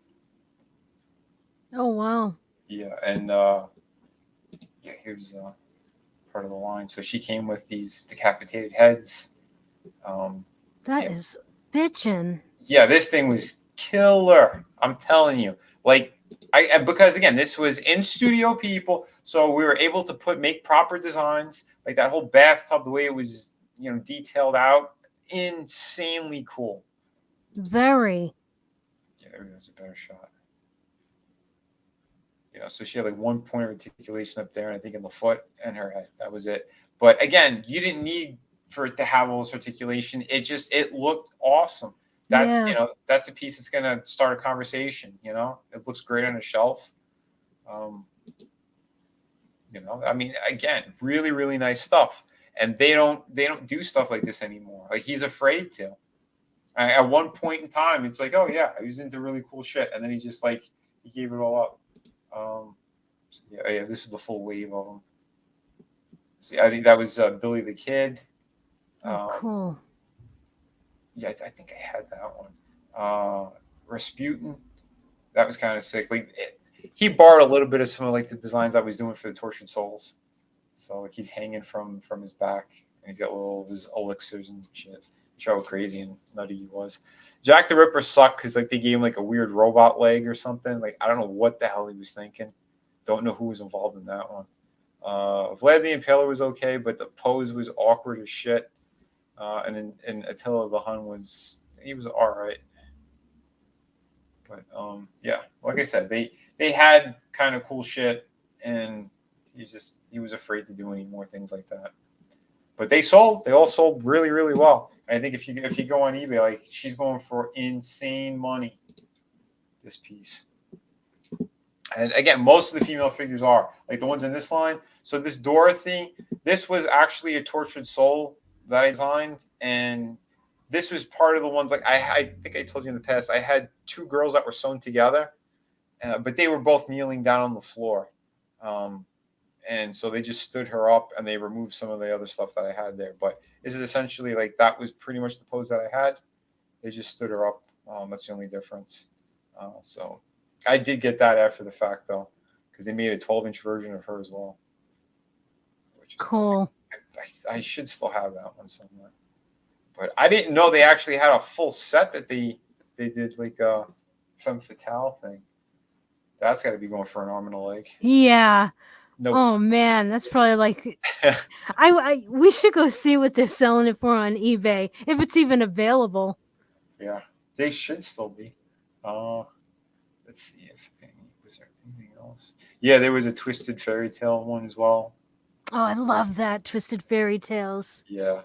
Oh wow. Yeah, and here's part of the line. So she came with these decapitated heads. That is bitchin'. Yeah, this thing was killer. I'm telling you. Like because again, this was in studio people, so we were able to make proper designs. Like that whole bathtub, the way it was, detailed out, insanely cool. Very. Yeah, there was a better shot. So she had like 1 point of articulation up there, and I think in the foot and her head. That was it. But again, you didn't need for it to have all this articulation. It looked awesome. That's that's a piece that's gonna start a conversation. It looks great on a shelf. I mean, again, really, really nice stuff. And they don't do stuff like this anymore. Like he's afraid to. At one point in time, it's like, oh yeah, he was into really cool shit, and then he just like he gave it all up. This is the full wave of them. See, I think that was Billy the Kid. Cool. Yeah, I think I had that one. Rasputin, that was kind of sick. Like he borrowed a little bit of some of like the designs I was doing for the Tortured Souls. So like he's hanging from his back, and he's got little of his elixirs and shit. Show how crazy and nutty he was. Jack the Ripper sucked because like they gave him like a weird robot leg or something. Like I don't know what the hell he was thinking. Don't know who was involved in that one. Vlad the Impaler was okay, but the pose was awkward as shit. and Attila the Hun was all right. But yeah, like I said, they had kind of cool shit, and he was afraid to do any more things like that. But they all sold really, really well. And I think if you go on eBay, like she's going for insane money. This piece. And again, most of the female figures are like the ones in this line. So this Dorothy, this was actually a tortured soul that I designed, and this was part of the ones like I think I told you in the past. I had two girls that were sewn together, but they were both kneeling down on the floor, and so they just stood her up and they removed some of the other stuff that I had there. But this is essentially like that was pretty much the pose that I had. They just stood her up. That's the only difference. So I did get that after the fact though, because they made a 12-inch version of her as well. Which is cool. I should still have that one somewhere. But I didn't know they actually had a full set that they did like a femme fatale thing. That's got to be going for an arm and a leg. Yeah. Nope. Oh man, that's probably like we should go see what they're selling it for on eBay if it's even available. Yeah, they should still be. Let's see if was there anything else. Yeah, there was a Twisted Fairy Tale one as well. Oh, I love that Twisted Fairy Tales. Yeah.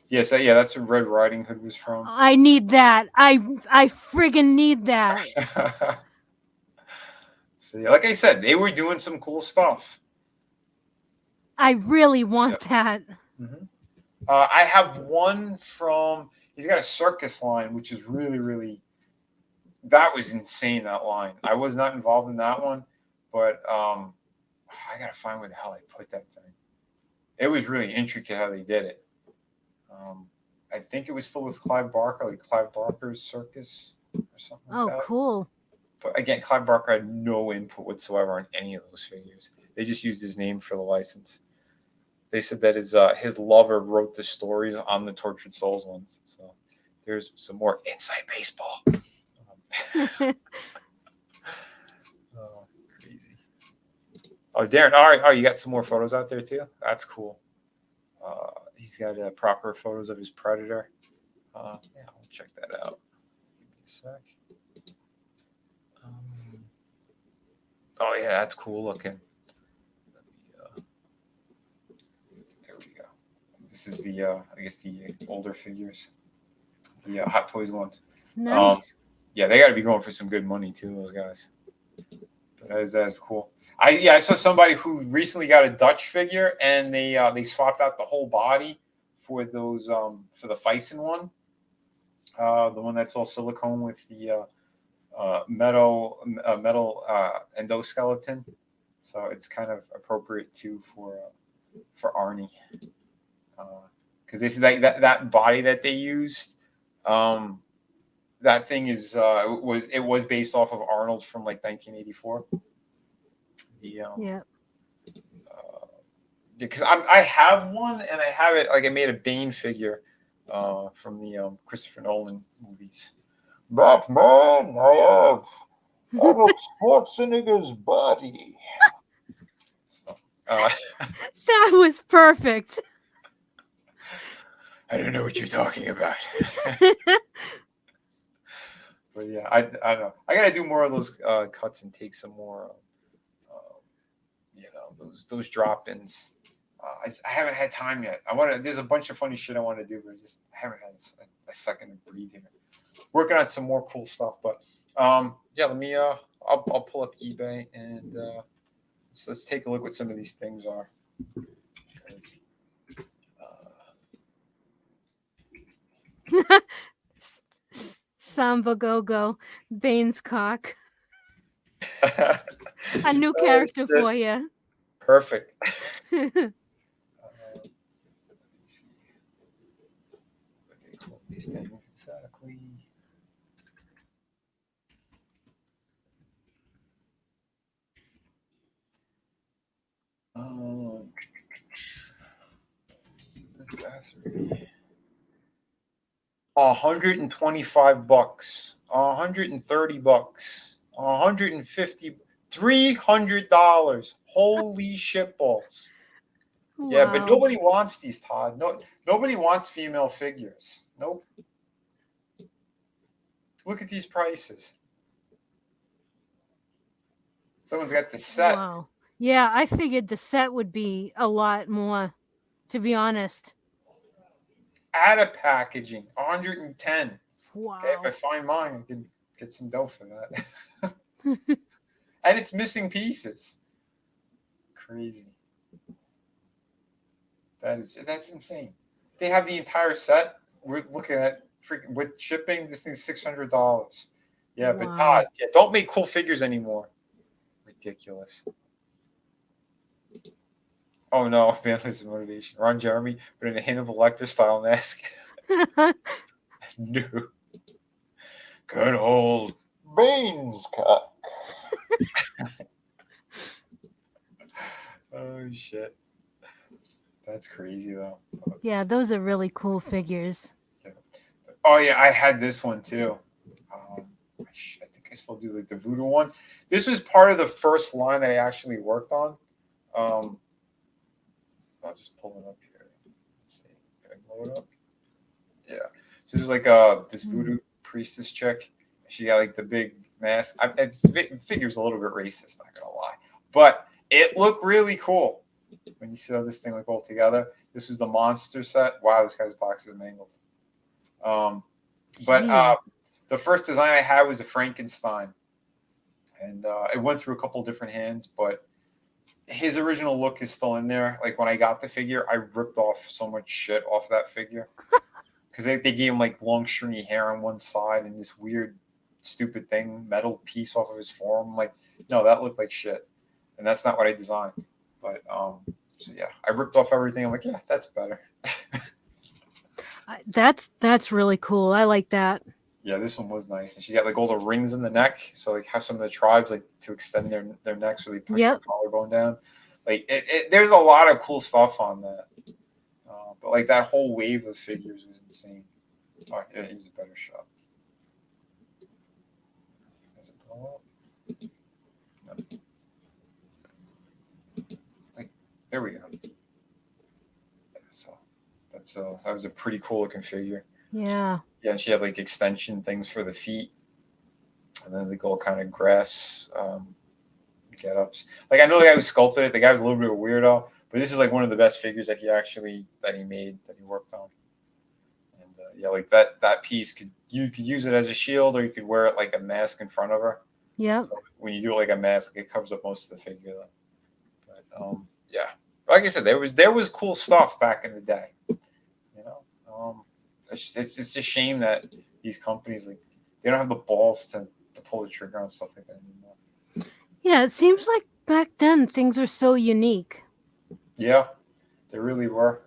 Yes, yeah, that's where Red Riding Hood was from. I need that. I friggin' need that. So yeah, like I said, they were doing some cool stuff. I really want that. Mm-hmm. I have one from. He's got a Circus Line, which is really, really. That was insane. That line. I was not involved in that one, but I gotta find where the hell I put that thing. It was really intricate how they did it. I think it was still with Clive Barker, like Clive Barker's Circus or something like that. Oh, cool. But again, Clive Barker had no input whatsoever on any of those figures. They just used his name for the license. They said that his lover wrote the stories on the Tortured Souls ones. So there's some more inside baseball. Oh, crazy. Oh, Darren. All right. Oh, you got some more photos out there too? That's cool. He's got proper photos of his Predator. Yeah, I'll check that out. Give me a sec. Oh, yeah, that's cool looking. There we go. This is the, I guess, the older figures. The Hot Toys ones. Nice. Yeah, they got to be going for some good money, too, those guys. But that is cool. I saw somebody who recently got a Dutch figure, and they swapped out the whole body for those for the Thyssen one, the one that's all silicone with the metal endoskeleton. So it's kind of appropriate too for Arnie, because they said that body that they used, that thing is it was based off of Arnold from like 1984. Yeah. Because I have one, and I have it like I made a Bane figure from the Christopher Nolan movies. Batman, I have Arnold Schwarzenegger's body. So, that was perfect. I don't know what you're talking about. But yeah, I don't know. I gotta do more of those cuts and take some more. Those drop-ins. I haven't had time yet. There's a bunch of funny shit I want to do, but I haven't had a second to breathe here. Working on some more cool stuff, but yeah, let me. I'll pull up eBay and let's take a look what some of these things are. Samba Go-Go, Bane's cock. A new character for you. Perfect. Let me see what they call these things exactly. Bathory. $125, $130, $150, $300. Holy shit balls! Yeah, but Wow. nobody wants these, Todd. No, nobody wants female figures. Nope. Look at these prices. Someone's got the set. Wow. Yeah, I figured the set would be a lot more, to be honest. Out of packaging, 110. Wow. Okay, if I find mine, I can get some dough for that. And it's missing pieces. Crazy. That's insane. They have the entire set. We're looking at freaking with shipping. This thing's $600. Yeah, Wow. but Todd, yeah, don't make cool figures anymore. Ridiculous. Oh no, man, this is motivation. Ron Jeremy, but in a hint of Electra style mask. No. Good old beans cock. Oh shit. That's crazy though. Yeah, those are really cool figures. Oh yeah, I had this one too. I think I still do like the voodoo one. This was part of the first line that I actually worked on. I'll just pull it up here. Let's see. Can I blow it up? Yeah. So there's like this voodoo priestess chick. She got like the big mask. The figure's a little bit racist, not gonna lie, but it looked really cool when you see how this thing like all together. This was the monster set. Wow, this guy's box is mangled. But the first design I had was a Frankenstein, and it went through a couple different hands, but his original look is still in there. Like when I got the figure, I ripped off so much shit off that figure because they gave him like long stringy hair on one side and this weird stupid thing, metal piece off of his forearm. I'm like, no, that looked like shit, and that's not what I designed. But so yeah, I ripped off everything. I'm like, yeah, that's better. That's really cool. I like that. Yeah, this one was nice. And she got like all the rings in the neck. So like how some of the tribes like to extend their neck so they push their collarbone down. Like there's a lot of cool stuff on that. But like that whole wave of figures was insane. Oh, yeah, he was a better shot. Does it blow up? No. Like, there we go. Yeah, so that was a pretty cool looking figure. Yeah. Yeah, and she had like extension things for the feet, and then like all kind of grass get-ups. Like I know the guy who sculpted it. The guy was a little bit of a weirdo, but this is like one of the best figures that he made that he worked on. And yeah, like that piece you could use it as a shield, or you could wear it like a mask in front of her. Yeah. So when you do it like a mask, it covers up most of the figure. But yeah, like I said, there was cool stuff back in the day. You know. It's just a shame that these companies like they don't have the balls to pull the trigger on stuff like that anymore. Yeah, it seems like back then things were so unique. Yeah, they really were.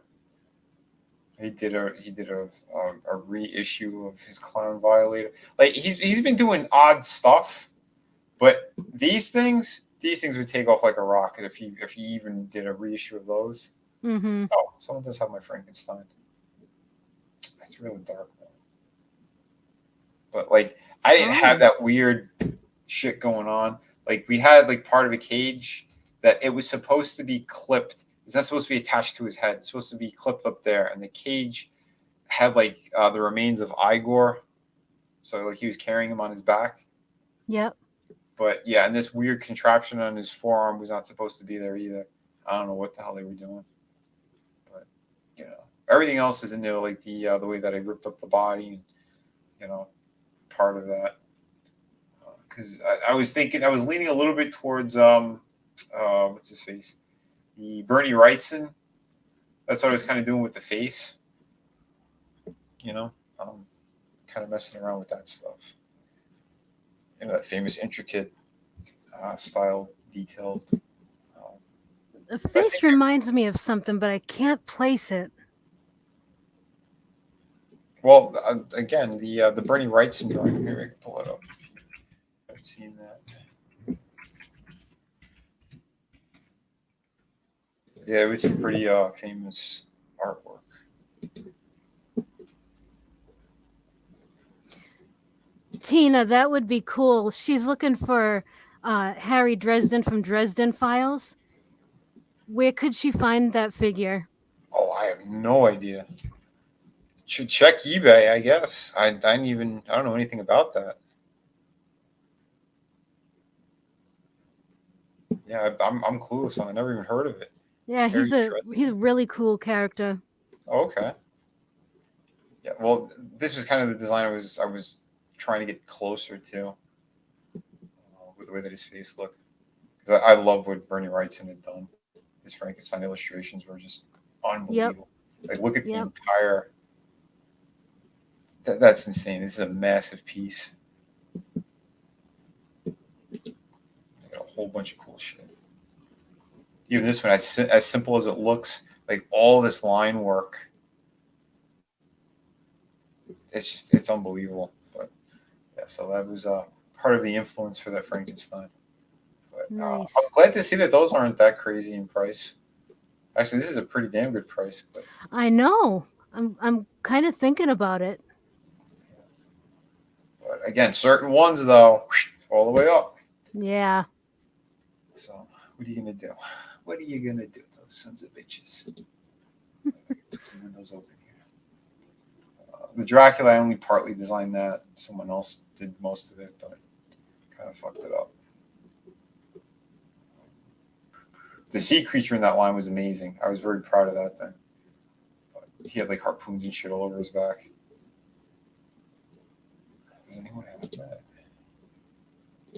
He did a reissue of his Clown Violator. Like he's been doing odd stuff, but these things would take off like a rocket if he even did a reissue of those. Mm-hmm. Oh, someone does have my Frankenstein. It's really dark though. But like I didn't have that weird shit going on. Like we had like part of a cage that it was supposed to be clipped. It's not supposed to be attached to his head. It's supposed to be clipped up there. And the cage had like the remains of Igor. So like he was carrying him on his back. Yep. But yeah, and this weird contraption on his forearm was not supposed to be there either. I don't know what the hell they were doing. But you know. Everything else is in there, like the way that I ripped up the body, and you know, part of that. Because I was leaning a little bit towards what's his face, the Bernie Wrightson. That's what I was kind of doing with the face. You know, kind of messing around with that stuff. You know, that famous intricate style, detailed. The face reminds me of something, but I can't place it. Well, again, the Bernie Wrightson drawing here, I can pull it up. I haven't seen that. Yeah, it was a pretty famous artwork. Tina, that would be cool. She's looking for Harry Dresden from Dresden Files. Where could she find that figure? Oh, I have no idea. Should check eBay, I guess. I don't know anything about that. Yeah, I'm clueless on it. I never even heard of it. Yeah, Very he's a interesting. really cool character. Okay. Yeah, well, this was kind of the design I was trying to get closer to with the way that his face looked. Because I love what Bernie Wrightson had done. His Frankenstein illustrations were just unbelievable. Like, look at the Yep. entire. That's insane. This is a massive piece. Got a whole bunch of cool shit. Even this one, as simple as it looks, like all this line work. It's unbelievable. But yeah, so that was part of the influence for that Frankenstein. But Nice. I'm glad to see that those aren't that crazy in price. Actually, this is a pretty damn good price. But I know. I'm kind of thinking about it. But again, certain ones though, all the way up. Yeah. So what are you gonna do? What are you gonna do, those sons of bitches? Windows open here. The Dracula, I only partly designed that. Someone else did most of it, but kind of fucked it up. The sea creature in that line was amazing. I was very proud of that thing. But he had like harpoons and shit all over his back. Does anyone have that?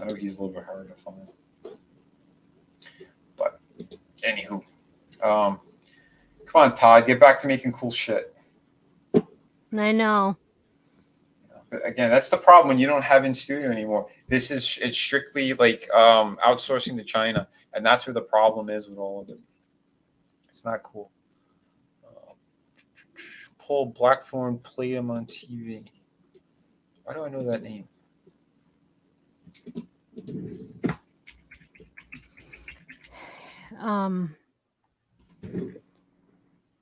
I know he's a little bit hard to find. But anywho, come on, Todd, get back to making cool shit. I know. But again, that's the problem when you don't have in studio anymore. It's strictly like outsourcing to China, and that's where the problem is with all of it. It's not cool. Paul Blackthorne played him on TV. Why do I know that name?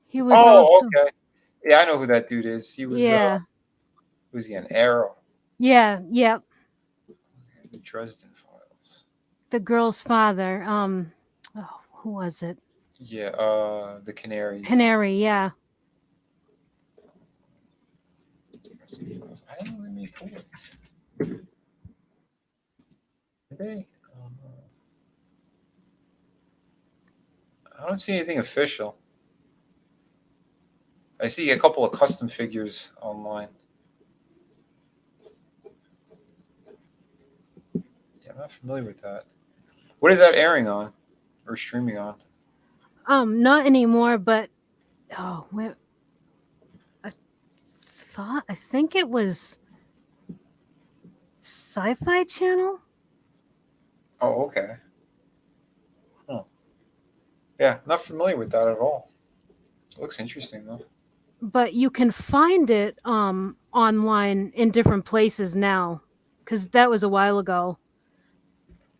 He was also. Okay. Yeah, I know who that dude is. He was. Yeah. Was he an Arrow? Yeah. Yep. The Dresden Files. The girl's father. Who was it? Yeah. The Canary. Canary. Yeah. I didn't know they made toys. Did they? I don't see anything official. I see a couple of custom figures online. Yeah, I'm not familiar with that. What is that airing on or streaming on? Not anymore, but where? I think it was Sci-Fi Channel. Oh, okay. Huh. Yeah, not familiar with that at all. It looks interesting though. But you can find it online in different places now, because that was a while ago.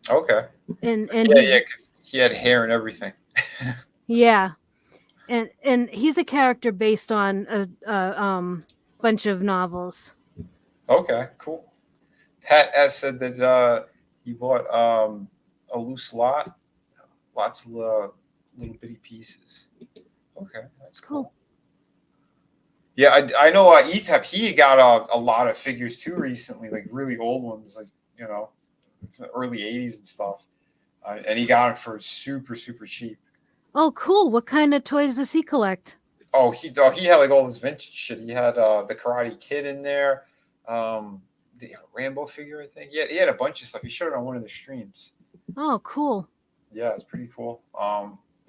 Okay. And yeah, because he had hair and everything. Yeah, and he's a character based on a bunch of novels. Okay, cool. Pat S said that he bought a loose lot, lots of little bitty pieces. Okay, that's cool. Yeah, I know ETAP, he got a lot of figures too recently, like really old ones, like, you know, early 80s and stuff. And he got them for super, super cheap. Oh, cool. What kind of toys does he collect? Oh, he had like all this vintage shit. He had the Karate Kid in there, the Rambo figure, I think. He had a bunch of stuff. He showed it on one of the streams. Oh, cool. Yeah, it's pretty cool.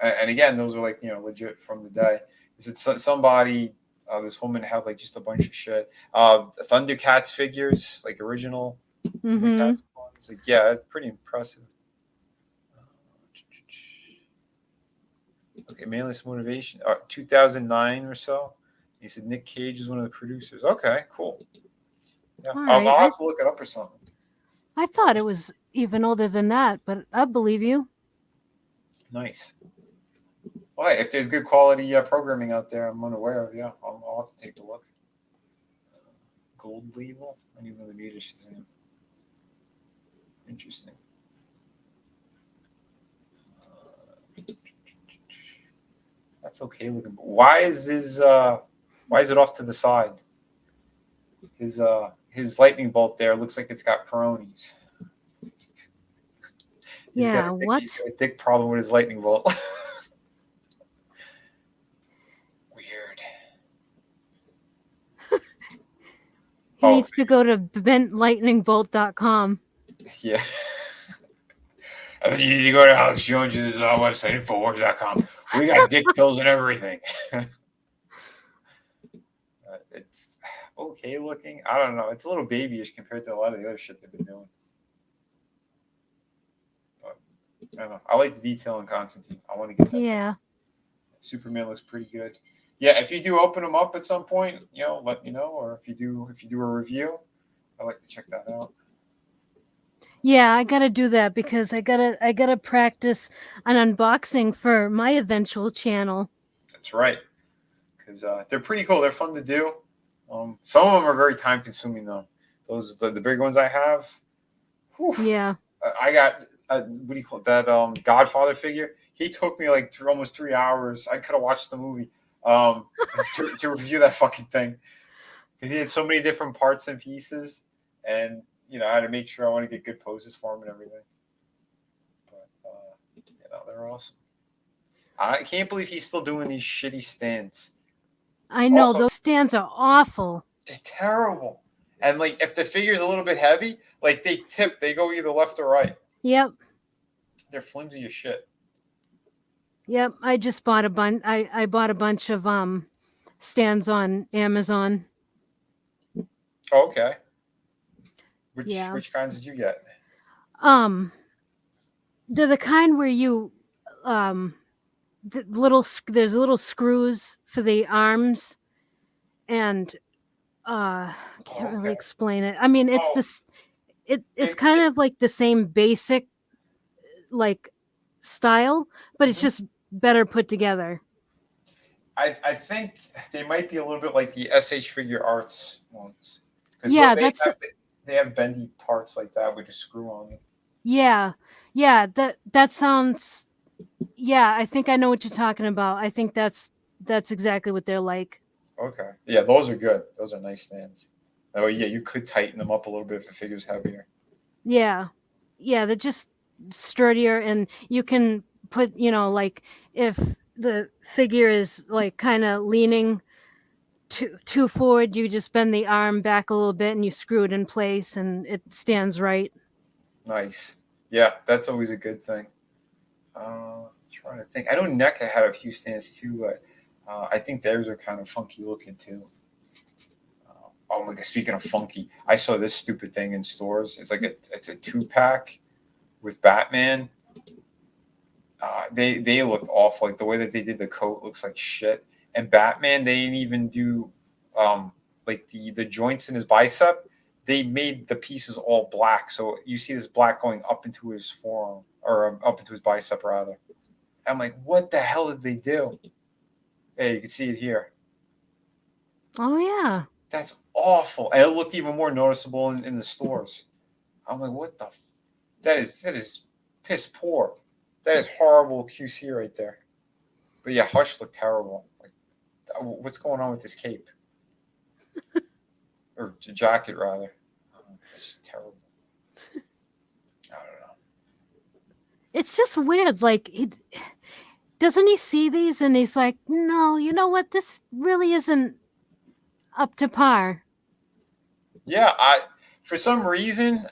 And again, those are like, you know, legit from the day. He said somebody, this woman had like just a bunch of shit. Thundercats figures, like original Thundercats ones. Like, yeah, it's pretty impressive. Okay, Manless Motivation, 2009 or so. He said Nick Cage is one of the producers. Okay, cool. Yeah, right. I'll have to look it up or something. I thought it was even older than that, but I believe you. Nice. Well, hey, if there's good quality programming out there I'm unaware of, yeah, I'll have to take a look. Gold label? I don't even know the meter she's in. Interesting. That's okay looking. Why is his why is it off to the side? His lightning bolt there looks like it's got Peronis. He's got a dick problem with his lightning bolt. Weird. He needs to go to bentlightningbolt.com. Yeah. I think you need to go to Alex Jones's website, Infowars.com. We got dick pills and everything. It's okay looking. I don't know. It's a little babyish compared to a lot of the other shit they've been doing. But, I don't know. I like the detail in Constantine. I want to get that. Yeah. Superman looks pretty good. Yeah, if you do open them up at some point, let me know. Or if you do a review, I'd like to check that out. Yeah, I gotta do that because I gotta practice an unboxing for my eventual channel. That's right, because they're pretty cool. They're fun to do. Some of them are very time consuming though. Those the big ones I have. Whew, yeah, I got what do you call it? That Godfather figure. He took me like almost 3 hours. I could have watched the movie to review that fucking thing. He had so many different parts and pieces, and I had to make sure I want to get good poses for him and everything. But, they're awesome. I can't believe he's still doing these shitty stands. I know. Also, those stands are awful. They're terrible. And, like, if the figure's a little bit heavy, like, they tip. They go either left or right. Yep. They're flimsy as shit. Yep. I just bought a bunch. I bought a bunch of stands on Amazon. Oh, okay. Which kinds did you get? They're the kind where you there's little screws for the arms, and I can't really explain it. I mean, it's it's kind of like the same basic like style, but it's just better put together. I think they might be a little bit like the SH Figure Arts ones. Yeah, they have bendy parts like that with a screw on it. Yeah. That sounds. Yeah, I think I know what you're talking about. I think that's exactly what they're like. Okay. Yeah, those are good. Those are nice stands. Oh yeah, you could tighten them up a little bit if the figure's heavier. Yeah, they're just sturdier, and you can put, like if the figure is like kind of leaning too forward, you just bend the arm back a little bit and you screw it in place and it stands right. Nice. Yeah, that's always a good thing. Trying to think. I know NECA had a few stands too, but I think theirs are kind of funky looking too. Speaking of funky, I saw this stupid thing in stores. It's like it's a 2-pack with Batman. They looked awful. Like the way that they did the coat looks like shit. And Batman, they didn't even do like the joints in his bicep. They made the pieces all black, so you see this black going up into his forearm or up into his bicep rather. I'm like, what the hell did they do? Hey, you can see it here. Oh yeah, that's awful, and it looked even more noticeable in the stores. I'm like, what the? That is piss poor. That is horrible QC right there. But yeah, Hush looked terrible. Like, what's going on with this cape or jacket rather? It's just terrible. I don't know. It's just weird. Like, doesn't he see these and he's like, no, you know what? This really isn't up to par. Yeah, for some reason,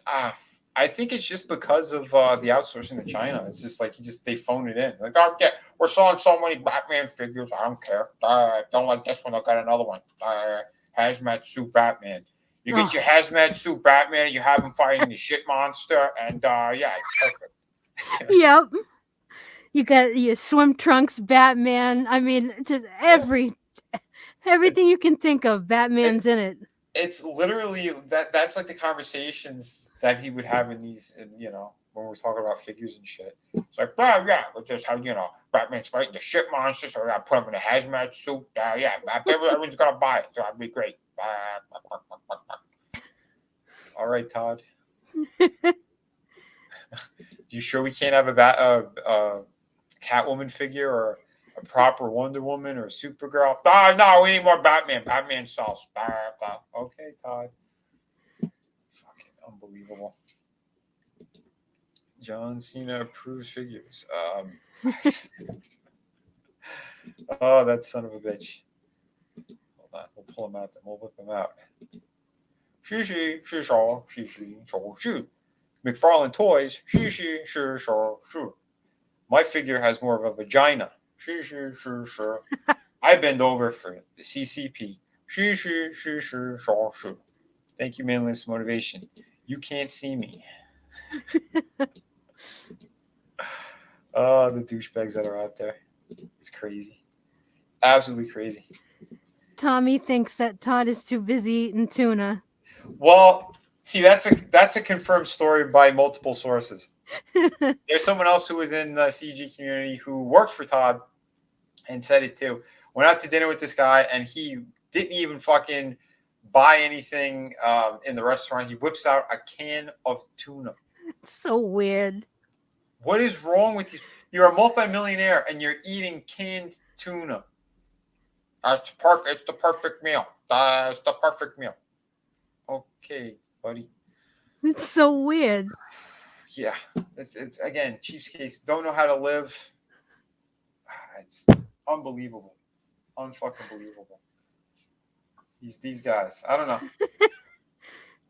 I think it's just because of the outsourcing to China. It's just like they phone it in. Like, oh yeah, we're selling so many Batman figures. I don't care. Don't like this one. I got another one. Hazmat suit Batman. You get your hazmat suit Batman. You have him fighting the shit monster, and yeah, it's perfect. Yep. You got your swim trunks Batman. I mean, just everything you can think of, Batman's in it. It's literally that's like the conversations that he would have in these, when we're talking about figures and shit. It's like, yeah, we just have, Batman's fighting the shit monster, so I put him in a hazmat suit. Yeah, everyone's gonna buy it, so that'd be great. All right, Todd. You sure we can't have a Catwoman figure or a proper Wonder Woman or Supergirl. Ah, no, we need more Batman. Batman sauce. Blah, blah. Okay, Todd. Fucking unbelievable. John Cena approves figures. Oh, that son of a bitch. Hold on, we'll pull him out. Then we'll whip him out. She, shaw, shoot. McFarlane Toys. She, shaw, shoot. My figure has more of a vagina. Sure. I bend over for the CCP. Shaw, shoot. Thank you, Manliness Motivation. You can't see me. Oh, the douchebags that are out there. It's crazy. Absolutely crazy. Tommy thinks that Todd is too busy eating tuna. Well, see, that's a confirmed story by multiple sources. There's someone else who was in the CG community who worked for Todd and said it too. Went out to dinner with this guy, and he didn't even fucking buy anything in the restaurant. He whips out a can of tuna. It's so weird. What is wrong with you? You're a multimillionaire, and you're eating canned tuna. That's perfect. It's the perfect meal. That's the perfect meal. Okay, buddy. It's so weird. Yeah, it's again, cheapskates don't know how to live. It's unbelievable, unfucking believable. These guys, I don't know.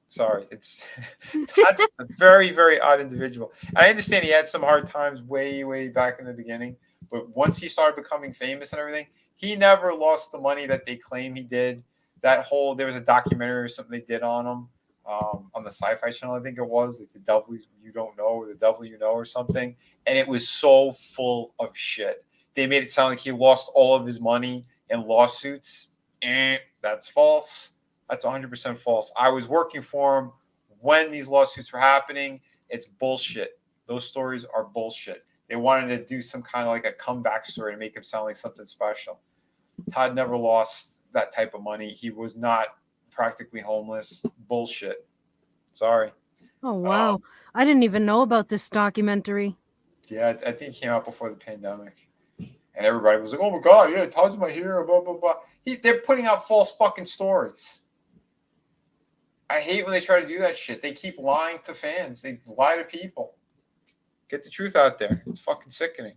Sorry, it's Todd's a very, very odd individual. I understand he had some hard times way back in the beginning, but once he started becoming famous and everything, he never lost the money that they claim he did. There was a documentary or something they did on him on the Sci-Fi Channel, I think it was, like The Devil You Don't Know or The Devil You Know or something, and it was so full of shit. They made it sound like he lost all of his money in lawsuits. That's false. That's 100% false. I was working for him when these lawsuits were happening. It's bullshit. Those stories are bullshit. They wanted to do some kind of like a comeback story to make him sound like something special. Todd never lost that type of money. He was not practically homeless. Bullshit. Sorry. Oh, wow. I didn't even know about this documentary. Yeah, I think it came out before the pandemic. And everybody was like, oh my God, yeah, Todd's my hero, blah, blah, blah. They're putting out false fucking stories. I hate when they try to do that shit. They keep lying to fans. They lie to people. Get the truth out there. It's fucking sickening.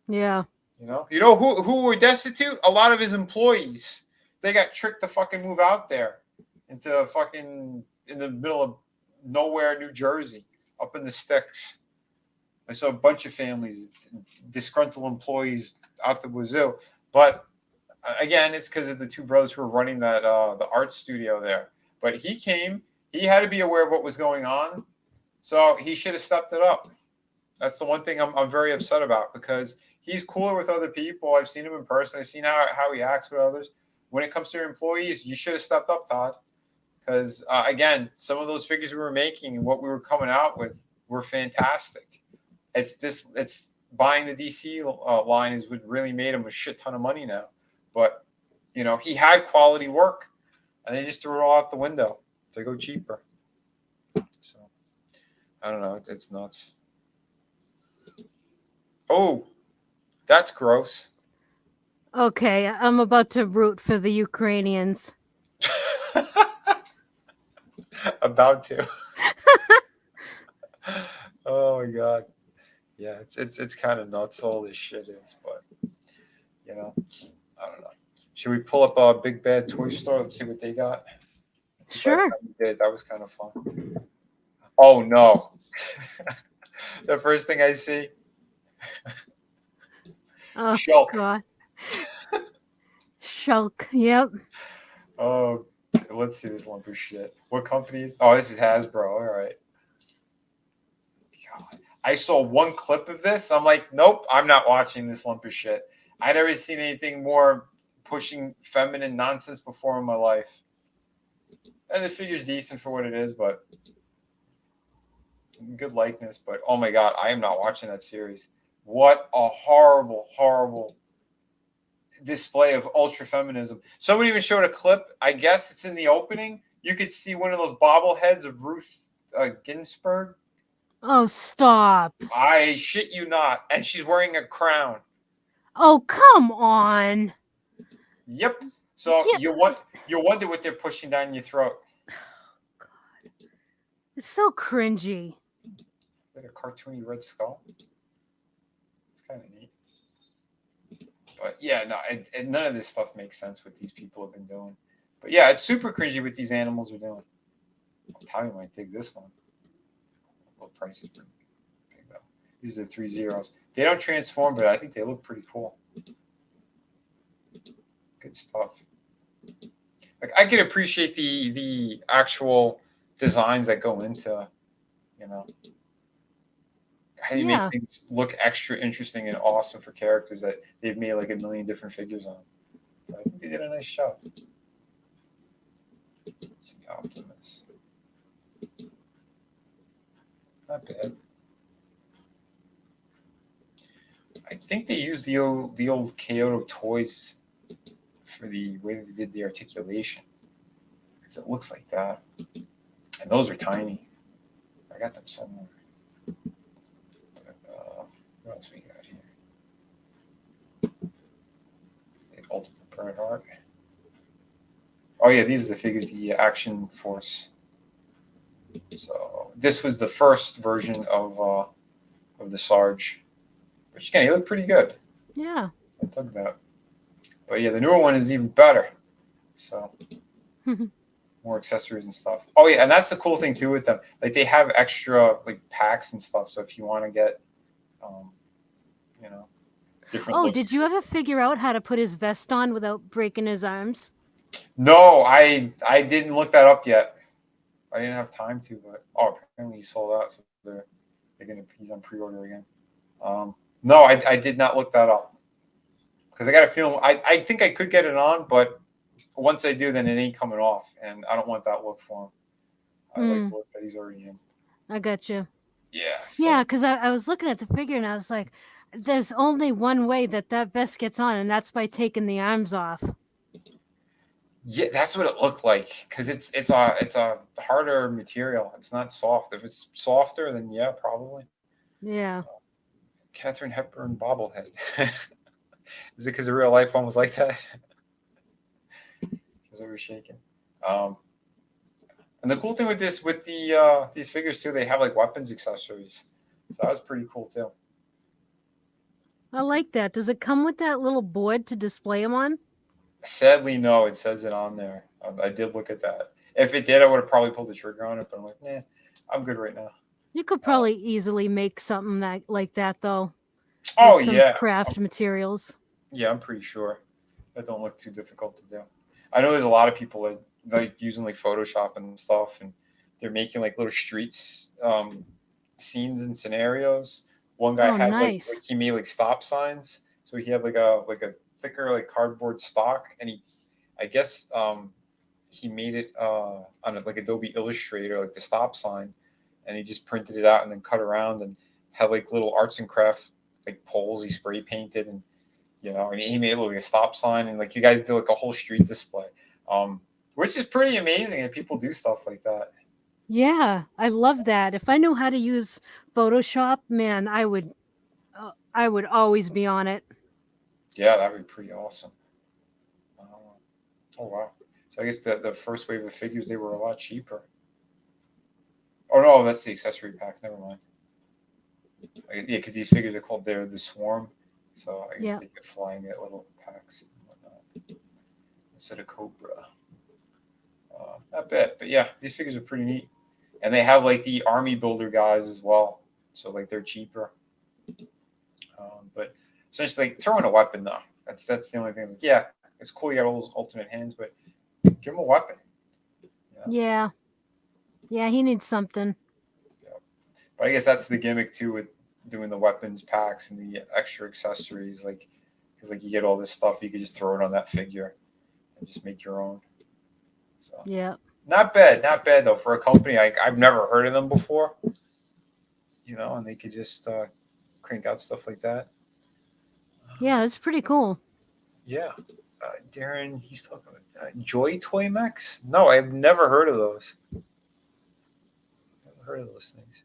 Yeah. You know who were destitute? A lot of his employees. They got tricked to fucking move out there into fucking in the middle of nowhere, New Jersey, up in the sticks. I saw a bunch of families, disgruntled employees out the wazoo. But again, it's because of the two brothers who were running that the art studio there. But he came. He had to be aware of what was going on, so he should have stepped it up. That's the one thing I'm very upset about, because he's cooler with other people. I've seen him in person. I've seen how he acts with others. When it comes to your employees, you should have stepped up, Todd. Because, again, some of those figures we were making and what we were coming out with were fantastic. It's buying the DC line is what really made him a shit ton of money now. But, he had quality work, and they just threw it all out the window to go cheaper. So, I don't know. It's nuts. Oh, that's gross. Okay, I'm about to root for the Ukrainians. About to. Oh my God. Yeah, it's kind of nuts. All this shit is, but I don't know. Should we pull up a Big Bad Toy Store? Let's see what they got. Sure. That was kind of fun. Oh no. The first thing I see. Oh, Shulk. God. Shulk, yep. Oh, let's see this lump of shit. What company is? Oh, this is Hasbro. All right. God. I saw one clip of this. I'm like, nope, I'm not watching this lump of shit. I never seen anything more pushing feminine nonsense before in my life. And the figure's decent for what it is, but good likeness. But oh my God, I am not watching that series. What a horrible, horrible display of ultra feminism. Somebody even showed a clip. I guess it's in the opening. You could see one of those bobbleheads of Ruth Ginsburg. Oh, stop. I shit you not. And she's wearing a crown. Oh, come on. Yep. So Yeah. you wonder what they're pushing down your throat. God. It's so cringy. Is that a cartoony red skull? It's kind of neat. But yeah, no, none of this stuff makes sense what these people have been doing. But yeah, it's super cringy what these animals are doing. Tommy might dig this one. A little pricey. These are the 3 zeros. They don't transform, but I think they look pretty cool. Good stuff. Like I can appreciate the actual designs that go into, you know, how you make things look extra interesting and awesome for characters that they've made like a million different figures on. But I think they did a nice job. Let's see, Optimus. Not bad. I think they used the old Kyoto toys for the way they did the articulation, because it looks like that, and those are tiny. I got them somewhere. But, what else we got here? The Ultimate Bernhardt. Oh yeah, these are the figures, the Action Force. So this was the first version of the Sarge, which again, he looked pretty good. Yeah. I dug that. But yeah, the newer one is even better. So more accessories and stuff. Oh yeah, and that's the cool thing too with them. Like they have extra like packs and stuff. So if you want to get, you know, different. Oh, did you ever figure out how to put his vest on without breaking his arms? No, I didn't look that up yet. I didn't have time to. But apparently he sold out. So he's on pre-order again. No, I did not look that up. Because I got a feeling, I think I could get it on, but once I do, then it ain't coming off. And I don't want that look for him. I like the look that he's already in. I got you. Yeah. So. Yeah, because I was looking at the figure and I was like, there's only one way that vest gets on, and that's by taking the arms off. Yeah, that's what it looked like. Because it's a harder material. It's not soft. If it's softer, then yeah, probably. Yeah. Katharine Hepburn bobblehead. Is it because the real life one was like that? She was always shaking. And the cool thing with these figures too, they have like weapons accessories. So that was pretty cool too. I like that. Does it come with that little board to display them on? Sadly, no. It says it on there. I did look at that. If it did, I would have probably pulled the trigger on it. But I'm like, nah, I'm good right now. You could probably easily make something like that though. Oh some yeah, craft materials. Yeah, I'm pretty sure that don't look too difficult to do. I know there's a lot of people that like using like Photoshop and stuff, and they're making like little streets, scenes and scenarios. One guy had nice. like he made like stop signs, so he had like a thicker like cardboard stock, and I guess he made it on like Adobe Illustrator, like the stop sign, and he just printed it out and then cut around and had like little arts and craft like poles he spray painted, and and he made like a stop sign, and like you guys did like a whole street display, which is pretty amazing that people do stuff like that. Yeah, I love that. If I knew how to use Photoshop, man, I would always be on it. Yeah, that would be pretty awesome. Oh wow! So I guess the first wave of figures, they were a lot cheaper. Oh no, that's the accessory pack. Never mind. Yeah, because these figures are called the Swarm, so I guess they could fly and get little packs and whatnot instead of Cobra. Not bad, but yeah, these figures are pretty neat, and they have like the army builder guys as well, so like they're cheaper. But essentially, like, throw in a weapon though. That's the only thing. Like, yeah, it's cool you got all those alternate hands, but give him a weapon. Yeah, he needs something. But I guess that's the gimmick too with doing the weapons packs and the extra accessories, like because like you get all this stuff, you could just throw it on that figure and just make your own. So yeah, not bad though for a company I've never heard of them before. And they could just crank out stuff like that. Yeah, it's pretty cool. Yeah, Darren, he's talking about Joy Toy Mechs. No, I've never heard of those. Never heard of those things.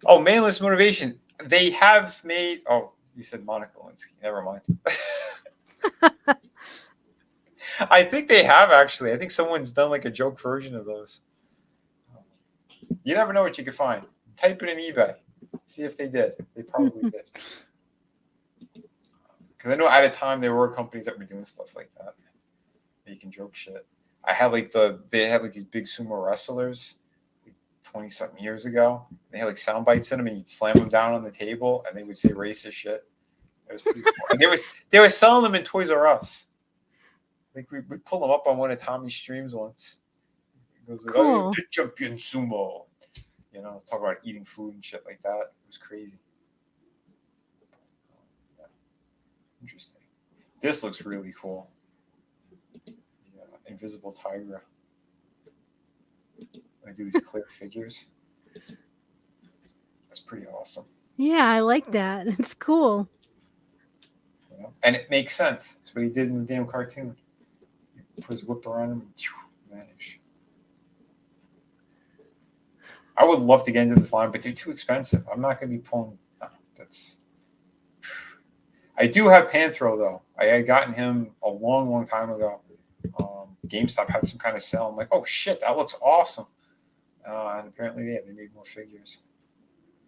Oh, Manless Motivation. They have made. Oh, You said Monica Lewinsky. Never mind. I think they have actually. I think someone's done like a joke version of those. You never know what you can find. Type it in eBay. See if they did. They probably did. Because I know at a time there were companies that were doing stuff like that. You can joke shit. I had like they had like these big sumo wrestlers 20 something years ago. They had like sound bites in them, and you'd slam them down on the table, and they would say racist shit. It was pretty cool. And they were selling them in Toys R Us. Like we pulled them up on one of Tommy's streams once. It goes like, cool. "Oh, the champion sumo." You know, talk about eating food and shit like that. It was crazy. Yeah. Interesting. This looks really cool. Yeah, Invisible Tigra. I do these clear figures. That's pretty awesome. Yeah, I like that. It's cool. You know? And it makes sense. That's what he did in the damn cartoon. He put his whip around him and vanish. I would love to get into this line, but they're too expensive. I'm not going to be pulling. No, that's. I do have Panthro though. I had gotten him a long, long time ago. GameStop had some kind of sale. I'm like, oh shit, that looks awesome. And apparently, yeah, they made more figures.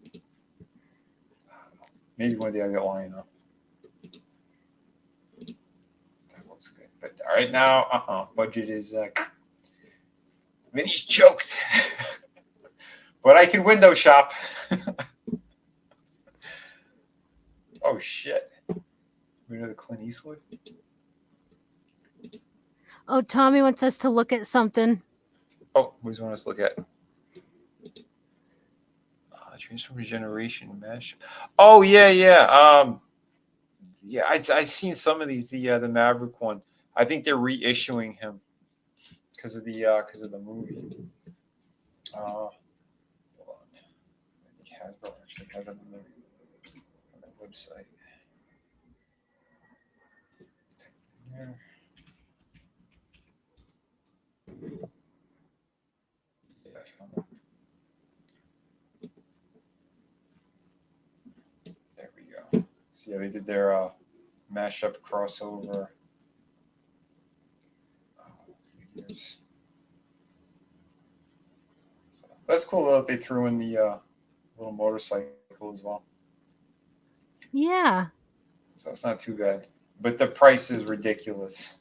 I don't know. Maybe one day I'll get lining up. That looks good. But right now, budget is. Vinny's choked. But I can window shop. Oh, shit. We know the Clint Eastwood? Oh, Tommy wants us to look at something. Oh, what do you want us to look at? Transform Regeneration Mesh. Oh, yeah. Yeah, I seen some of these. The Maverick one. I think they're reissuing him because of the movie. Hold on. I think Hasbro actually has it on their website. Yeah. I found it. There we go. So yeah, they did their mashup crossover figures. So that's cool though that they threw in the little motorcycle as well. Yeah. So it's not too bad. But the price is ridiculous.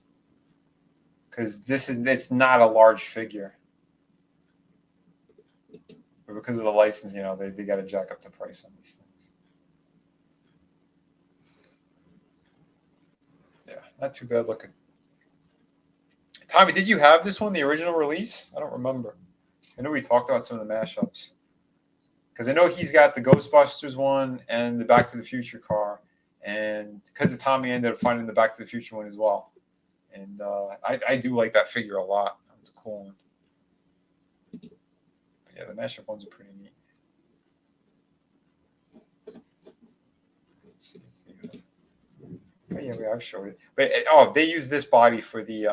Because it's not a large figure. But because of the license, you know, they got to jack up the price on these things. Yeah, not too bad looking. Tommy, did you have this one, the original release? I don't remember. I know we talked about some of the mashups. Because I know he's got the Ghostbusters one and the Back to the Future car. And because of Tommy, ended up finding the Back to the Future one as well. And I do like that figure a lot. It's a cool one. But yeah, the mashup ones are pretty neat. Let's see if they oh yeah, I've showed it. But they use this body for the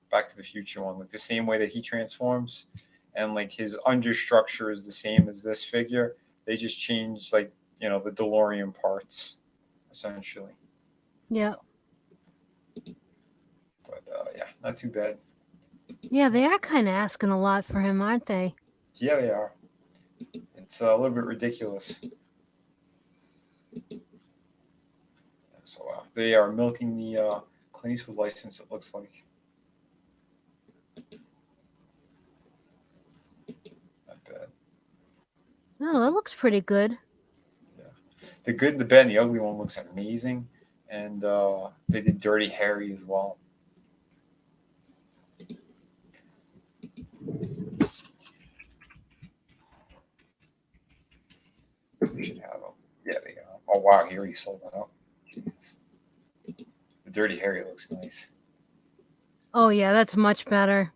Back to the Future one, like the same way that he transforms, and like his understructure is the same as this figure. They just changed like the DeLorean parts, essentially. Yeah. But yeah, not too bad. Yeah, they are kind of asking a lot for him, aren't they? Yeah, they are. It's a little bit ridiculous. So they are milking the Clint Eastwood license, it looks like. Not bad. Oh, that looks pretty good. Yeah. The Good, the Bad, and the Ugly one looks amazing. And they did Dirty Harry as well. We should have them. Yeah, they are. Oh, wow, he already sold out. Jesus. The Dirty Harry looks nice. Oh, yeah, that's much better.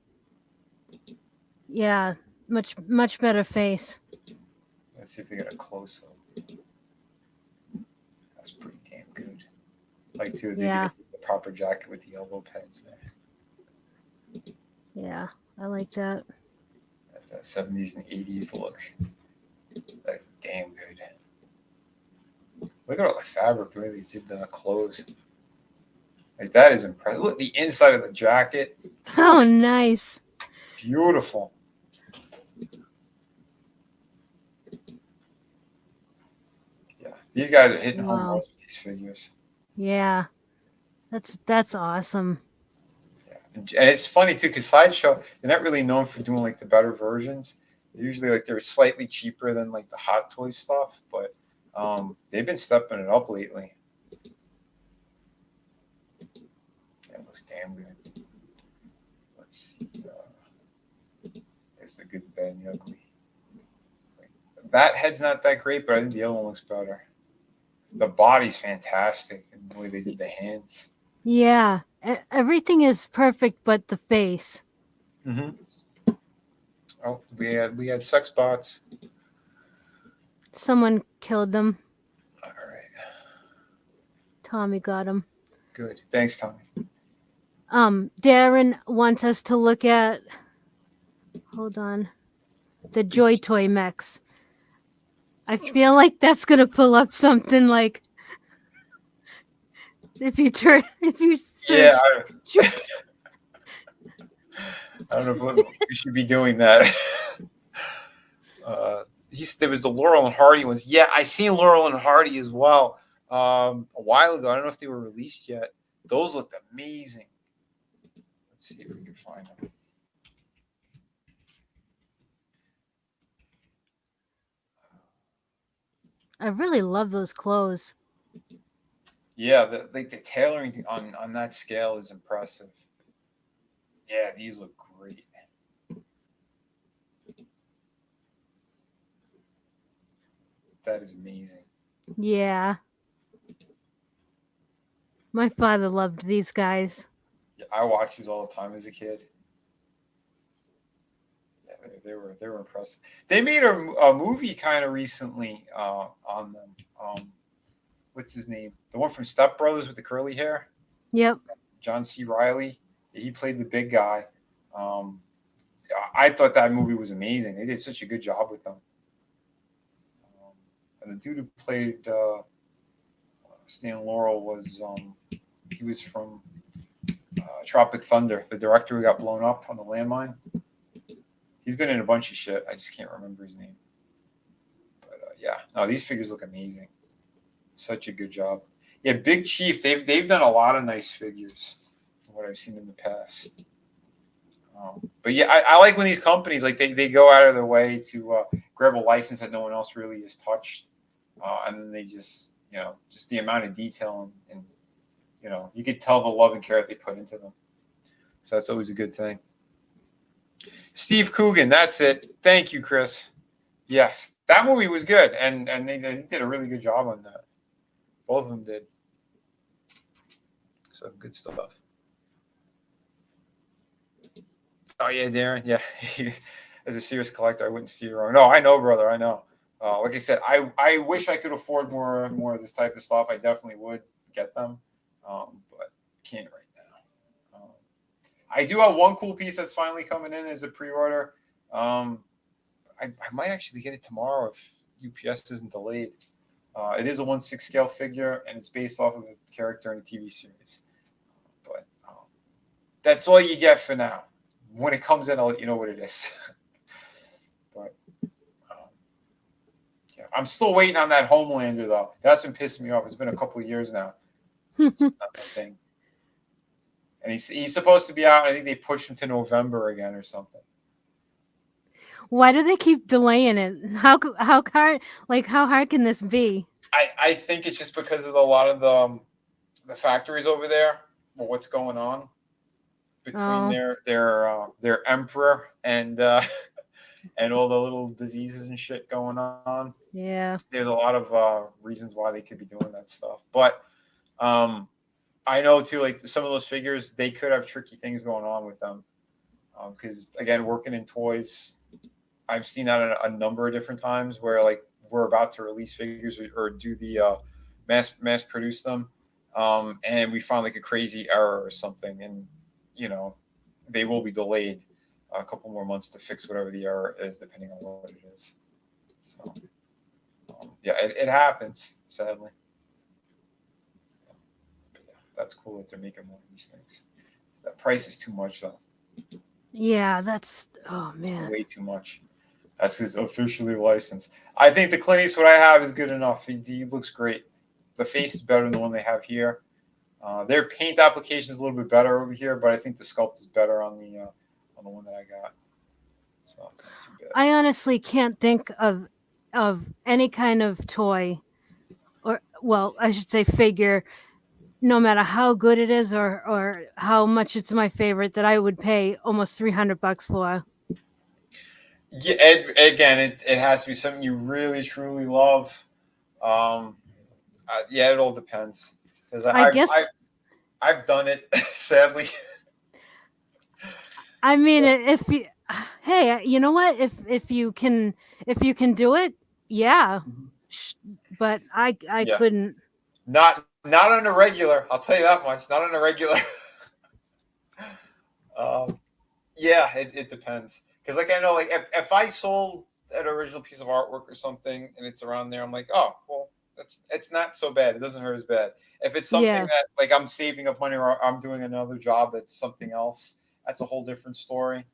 Yeah, much better face. Let's see if they get a close-up. That's pretty damn good. Like, too, they did the proper jacket with the elbow pads there. Yeah, I like that. That 70s and 80s look. That's damn good. Look at all the fabric, the way they did the clothes. Like, that is impressive. Look, the inside of the jacket. Oh, nice. Beautiful. Yeah, these guys are hitting home runs with these figures. Yeah, that's awesome. Yeah, and it's funny too, because Sideshow, they're not really known for doing like the better versions. They're usually like they're slightly cheaper than like the Hot Toy stuff, but they've been stepping it up lately. That looks damn good. Let's see. There's the good, the bad, and the ugly. That head's not that great, but I think the other one looks better. The body's fantastic, and the way they did the hands. Yeah, everything is perfect but the face. Mm-hmm. Oh, we had sex bots. Someone killed them. All right. Tommy got him. Good. Thanks, Tommy. Darren wants us to look at. Hold on. The Joy Toy mechs. I feel like that's gonna pull up something like if you search. Yeah, I don't know if we should be doing that. There was the Laurel and Hardy ones. Yeah, I seen Laurel and Hardy as well a while ago. I don't know if they were released yet. Those looked amazing. Let's see if we can find them. I really love those clothes. Yeah, the tailoring on that scale is impressive. Yeah, these look great. That is amazing. Yeah. My father loved these guys. Yeah, I watched these all the time as a kid. Yeah, they were impressive. They made a movie kind of recently on them. What's his name? The one from Step Brothers with the curly hair. Yep. John C. Reilly. He played the big guy. I thought that movie was amazing. They did such a good job with them. And the dude who played Stan Laurel was he was from Tropic Thunder, the director who got blown up on the landmine. He's been in a bunch of shit. I just can't remember his name. But yeah, no, these figures look amazing. Such a good job. Yeah, Big Chief. They've done a lot of nice figures from what I've seen in the past. But yeah, I like when these companies like they go out of their way to grab a license that no one else really has touched, and then they just just the amount of detail and you could tell the love and care that they put into them. So that's always a good thing. Steve Coogan, that's it. Thank you, Chris. Yes, that movie was good, and they did a really good job on that. Both of them did. So good stuff. Oh yeah, Darren. Yeah, as a serious collector, I wouldn't steer wrong. No, I know, brother. I know. Like I said, I wish I could afford more of this type of stuff. I definitely would get them, but can't right now. I do have one cool piece that's finally coming in as a pre-order. I might actually get it tomorrow if UPS isn't delayed. It is a 1/6 scale figure, and it's based off of a character in a TV series. But that's all you get for now. When it comes in, I'll let you know what it is. But yeah, I'm still waiting on that Homelander, though. That's been pissing me off. It's been a couple of years now. It's not my thing. And he's supposed to be out. I think they pushed him to November again or something. Why do they keep delaying it? How hard can this be? I think it's just because of a lot of the factories over there. Well, what's going on between their emperor and all the little diseases and shit going on. Yeah, there's a lot of reasons why they could be doing that stuff, but I know too, like some of those figures, they could have tricky things going on with them. Because again, working in toys, I've seen that a number of different times where like we're about to release figures or do the mass produce them, and we find like a crazy error or something, and they will be delayed a couple more months to fix whatever the error is, depending on what it is. So yeah, it happens, sadly. that's cool that they're making more of these things. That price is too much though. Yeah, that's man, way too much. That's his officially licensed. I think the Clint Eastwood I have is good enough. He looks great. The face is better than the one they have here. Their paint application is a little bit better over here, but I think the sculpt is better on the one that I got. So not too bad. I honestly can't think of any kind of toy, or well, I should say figure, no matter how good it is or how much it's my favorite, that I would pay almost $300 for. Yeah, again, it has to be something you really truly love. Yeah, it all depends. I guess. I've done it, sadly. I mean, if you, hey, you know what? If you can do it, yeah. But I Yeah. couldn't. Not on a regular. I'll tell you that much. Not on a regular. Yeah, it depends. Because like I know, like if I sold an original piece of artwork or something and it's around there, I'm like, oh well, it's not so bad. It doesn't hurt as bad. If it's something that like I'm saving up money or I'm doing another job that's something else, that's a whole different story.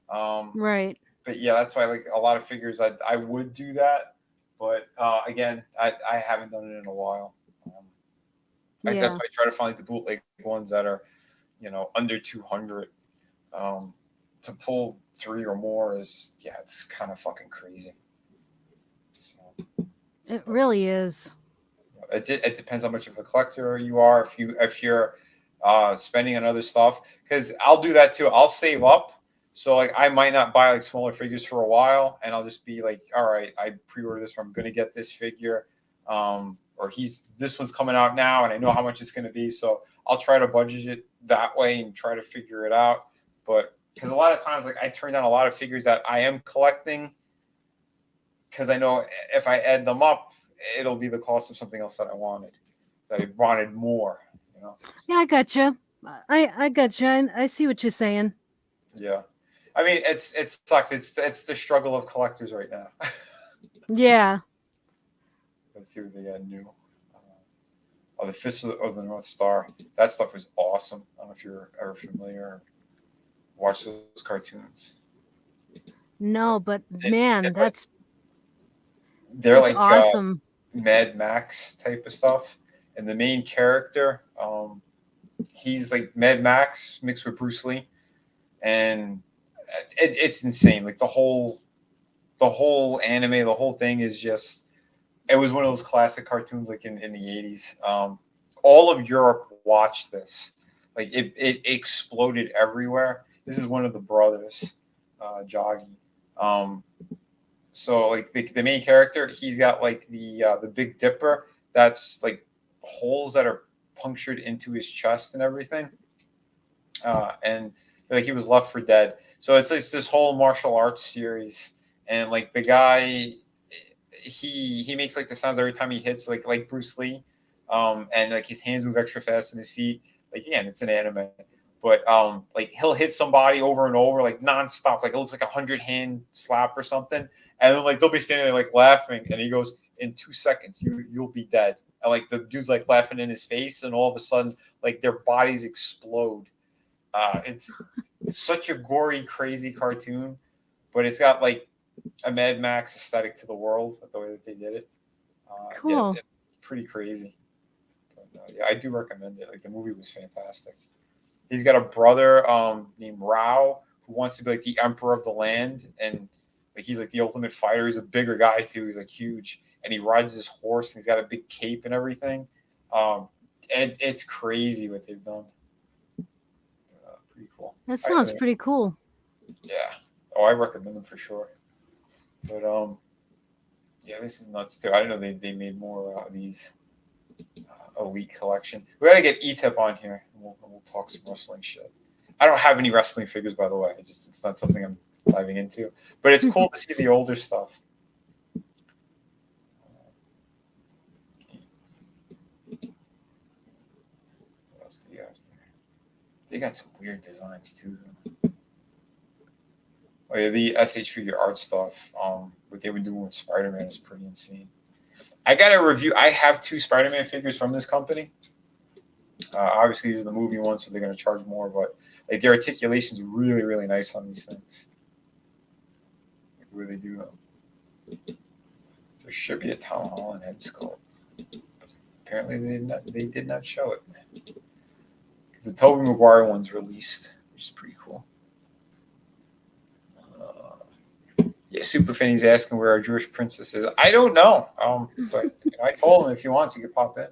Right. But yeah, that's why like a lot of figures I would do that. But again, I haven't done it in a while. That's why I try to find like the bootleg ones that are, under 200. To pull 3 or more is it's kind of fucking crazy. So, it really is. It depends how much of a collector you are. If you're spending on other stuff, because I'll do that too. I'll save up. So like I might not buy like smaller figures for a while, and I'll just be like, all right, I pre-order this, or I'm going to get this figure, or this one's coming out now, and I know how much it's going to be, so I'll try to budget it that way and try to figure it out. But because a lot of times, like I turn down a lot of figures that I am collecting, because I know if I add them up, it'll be the cost of something else that I wanted more. Yeah, I gotcha. I gotcha. I see what you're saying. Yeah. I mean, it sucks. It's the struggle of collectors right now. Yeah. Let's see what they got new. The Fist of the North Star. That stuff was awesome. I don't know if you're ever familiar or watch those cartoons. No, but man, that's like awesome. Mad Max type of stuff. And the main character, he's like Mad Max mixed with Bruce Lee. And it's insane. Like the whole anime, the whole thing is just, it was one of those classic cartoons like in the 80s. All of Europe watched this. Like it exploded everywhere. This is one of the brothers, Joggy. So like the main character, he's got like the Big Dipper. That's like holes that are punctured into his chest and everything. And like he was left for dead. So it's this whole martial arts series, and like the guy, he makes like the sounds every time he hits, like Bruce Lee, and like his hands move extra fast and his feet. Like again, it's an anime, but like he'll hit somebody over and over like nonstop. Like it looks like 100-hand slap or something, and then like they'll be standing there like laughing, and he goes, "In 2 seconds, you'll be dead." And like the dude's like laughing in his face, and all of a sudden, like their bodies explode. It's such a gory, crazy cartoon, but it's got like a Mad Max aesthetic to the world, the way that they did it. Cool. Yeah, it's pretty crazy. But, yeah, I do recommend it. Like the movie was fantastic. He's got a brother named Rao who wants to be like the emperor of the land, and like he's like the ultimate fighter. He's a bigger guy too. He's like huge, and he rides his horse. And he's got a big cape and everything. And it's crazy what they've done. Pretty cool. That sounds pretty cool. Yeah. Oh, I recommend them for sure. But yeah, this is nuts too. I didn't know they made more of these elite collection. We gotta get E-Tip on here, and we'll talk some wrestling shit. I don't have any wrestling figures, by the way. It's not something I'm diving into. But it's cool to see the older stuff. What else do you got here? They got some weird designs too. Oh yeah, the SH Figure Art stuff. What they were doing with Spider-Man is pretty insane. I got a review. I have 2 Spider-Man figures from this company. Obviously, these are the movie ones, so they're going to charge more, but like the articulation's really, really nice on these things. Like the way they do them. There should be a Tom Holland head sculpt. But apparently, they did not show it. Because the Tobey Maguire one's released, which is pretty cool. Yeah, Superfanny's asking where our Jewish princess is. I don't know. But I told him if he wants, he could pop in.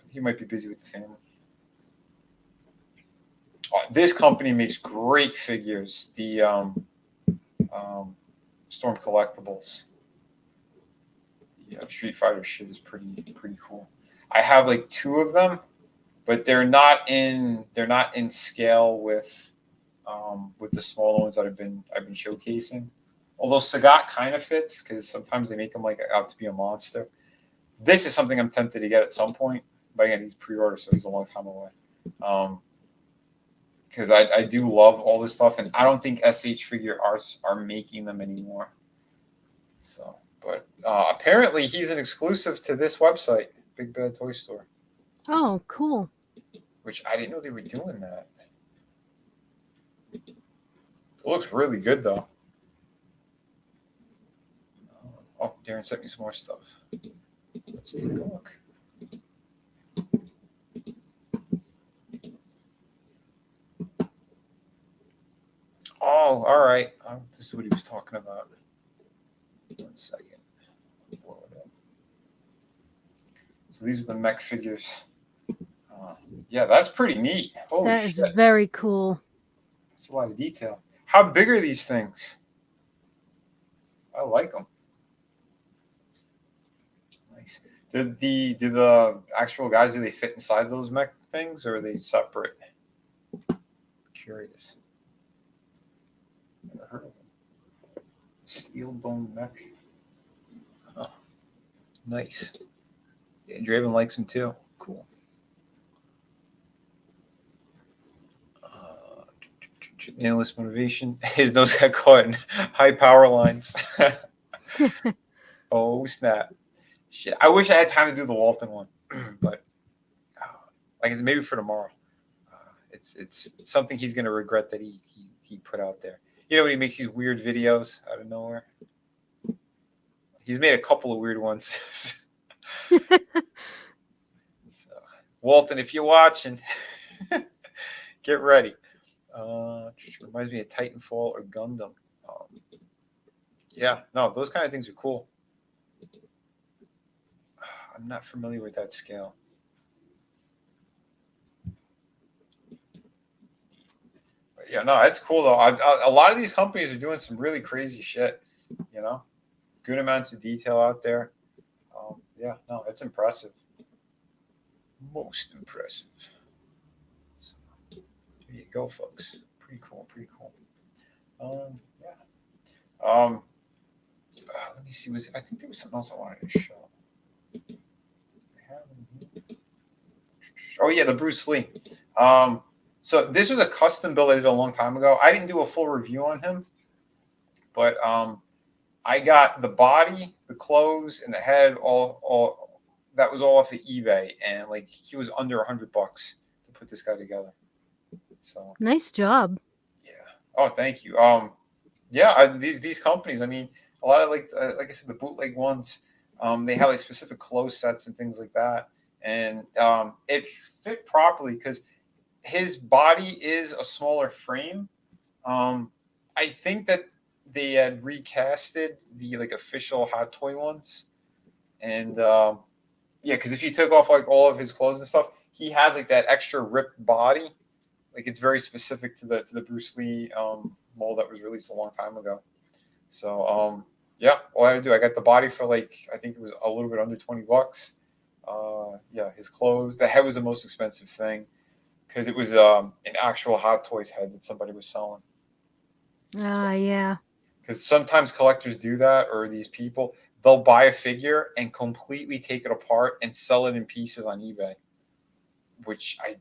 He might be busy with the family. This company makes great figures. The Storm Collectibles. The Street Fighter shit is pretty cool. I have like 2 of them, but they're not in scale with the smaller ones that I've been showcasing. Although Sagat kind of fits because sometimes they make them like out to be a monster. This is something I'm tempted to get at some point, but again, he's pre-order, so he's a long time away. Because I do love all this stuff, and I don't think SH Figure Arts are making them anymore. So, but apparently he's an exclusive to this website, Big Bad Toy Store. Oh, cool. Which I didn't know they were doing that. It looks really good, though. Oh, Darren sent me some more stuff. Let's take a look. Oh, all right. This is what he was talking about. 1 second. So these are the Mech Figures. Yeah, that's pretty neat. Holy that shit. is very cool. That's a lot of detail. How big are these things? I like them. Nice. Do the actual guys, do they fit inside those mech things, or are they separate? Curious. Never heard of them. Steel bone mech. Oh, nice. Yeah, Draven likes them too. Cool. Analyst motivation. His nose got caught in high power lines. Oh snap! Shit. I wish I had time to do the Walton one, but like maybe for tomorrow. It's something he's gonna regret that he put out there. You know when he makes these weird videos out of nowhere. He's made a couple of weird ones. So, Walton, if you're watching, get ready. Reminds me of Titanfall or Gundam. Yeah, no, those kind of things are cool. I'm not familiar with that scale. But yeah, no, that's cool though. A lot of these companies are doing some really crazy shit. You know, good amounts of detail out there. Yeah, no, it's impressive. Most impressive. So, there you go, folks. Pretty cool. Yeah. Let me see. I think there was something else I wanted to show. Oh yeah, the Bruce Lee. So this was a custom build I did a long time ago. I didn't do a full review on him, but I got the body, the clothes, and the head all that was all off of eBay, and like he was under $100 to put this guy together. So nice job. Yeah. Oh, thank you. Yeah, these companies. I mean, a lot of like I said, the bootleg ones. They have like specific clothes sets and things like that, and it fit properly because his body is a smaller frame. I think that they had recasted the like official Hot Toy ones, and yeah, because if you took off like all of his clothes and stuff, he has like that extra ripped body. Like it's very specific to the Bruce Lee mold that was released a long time ago. So yeah, all I had to do, I got the body for like I think it was a little bit under $20. Yeah, his clothes. The head was the most expensive thing because it was an actual Hot Toys head that somebody was selling. Yeah. Because sometimes collectors do that, or these people, they'll buy a figure and completely take it apart and sell it in pieces on eBay, which I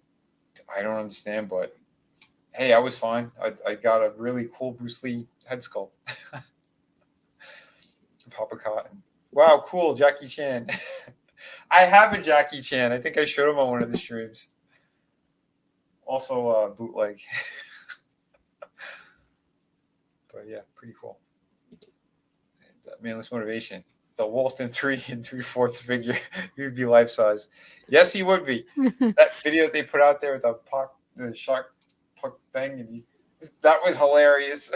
don't understand, but hey, I was fine. I got a really cool Bruce Lee head sculpt. Papa Cotton. Wow, cool, Jackie Chan. I have a Jackie Chan. I think I showed him on one of the streams. Also, bootleg. But yeah, pretty cool. And, manless motivation. The Walton 3 3/4 figure. He would be life size. Yes, he would be. That video they put out there with the shark puck thing, and that was hilarious.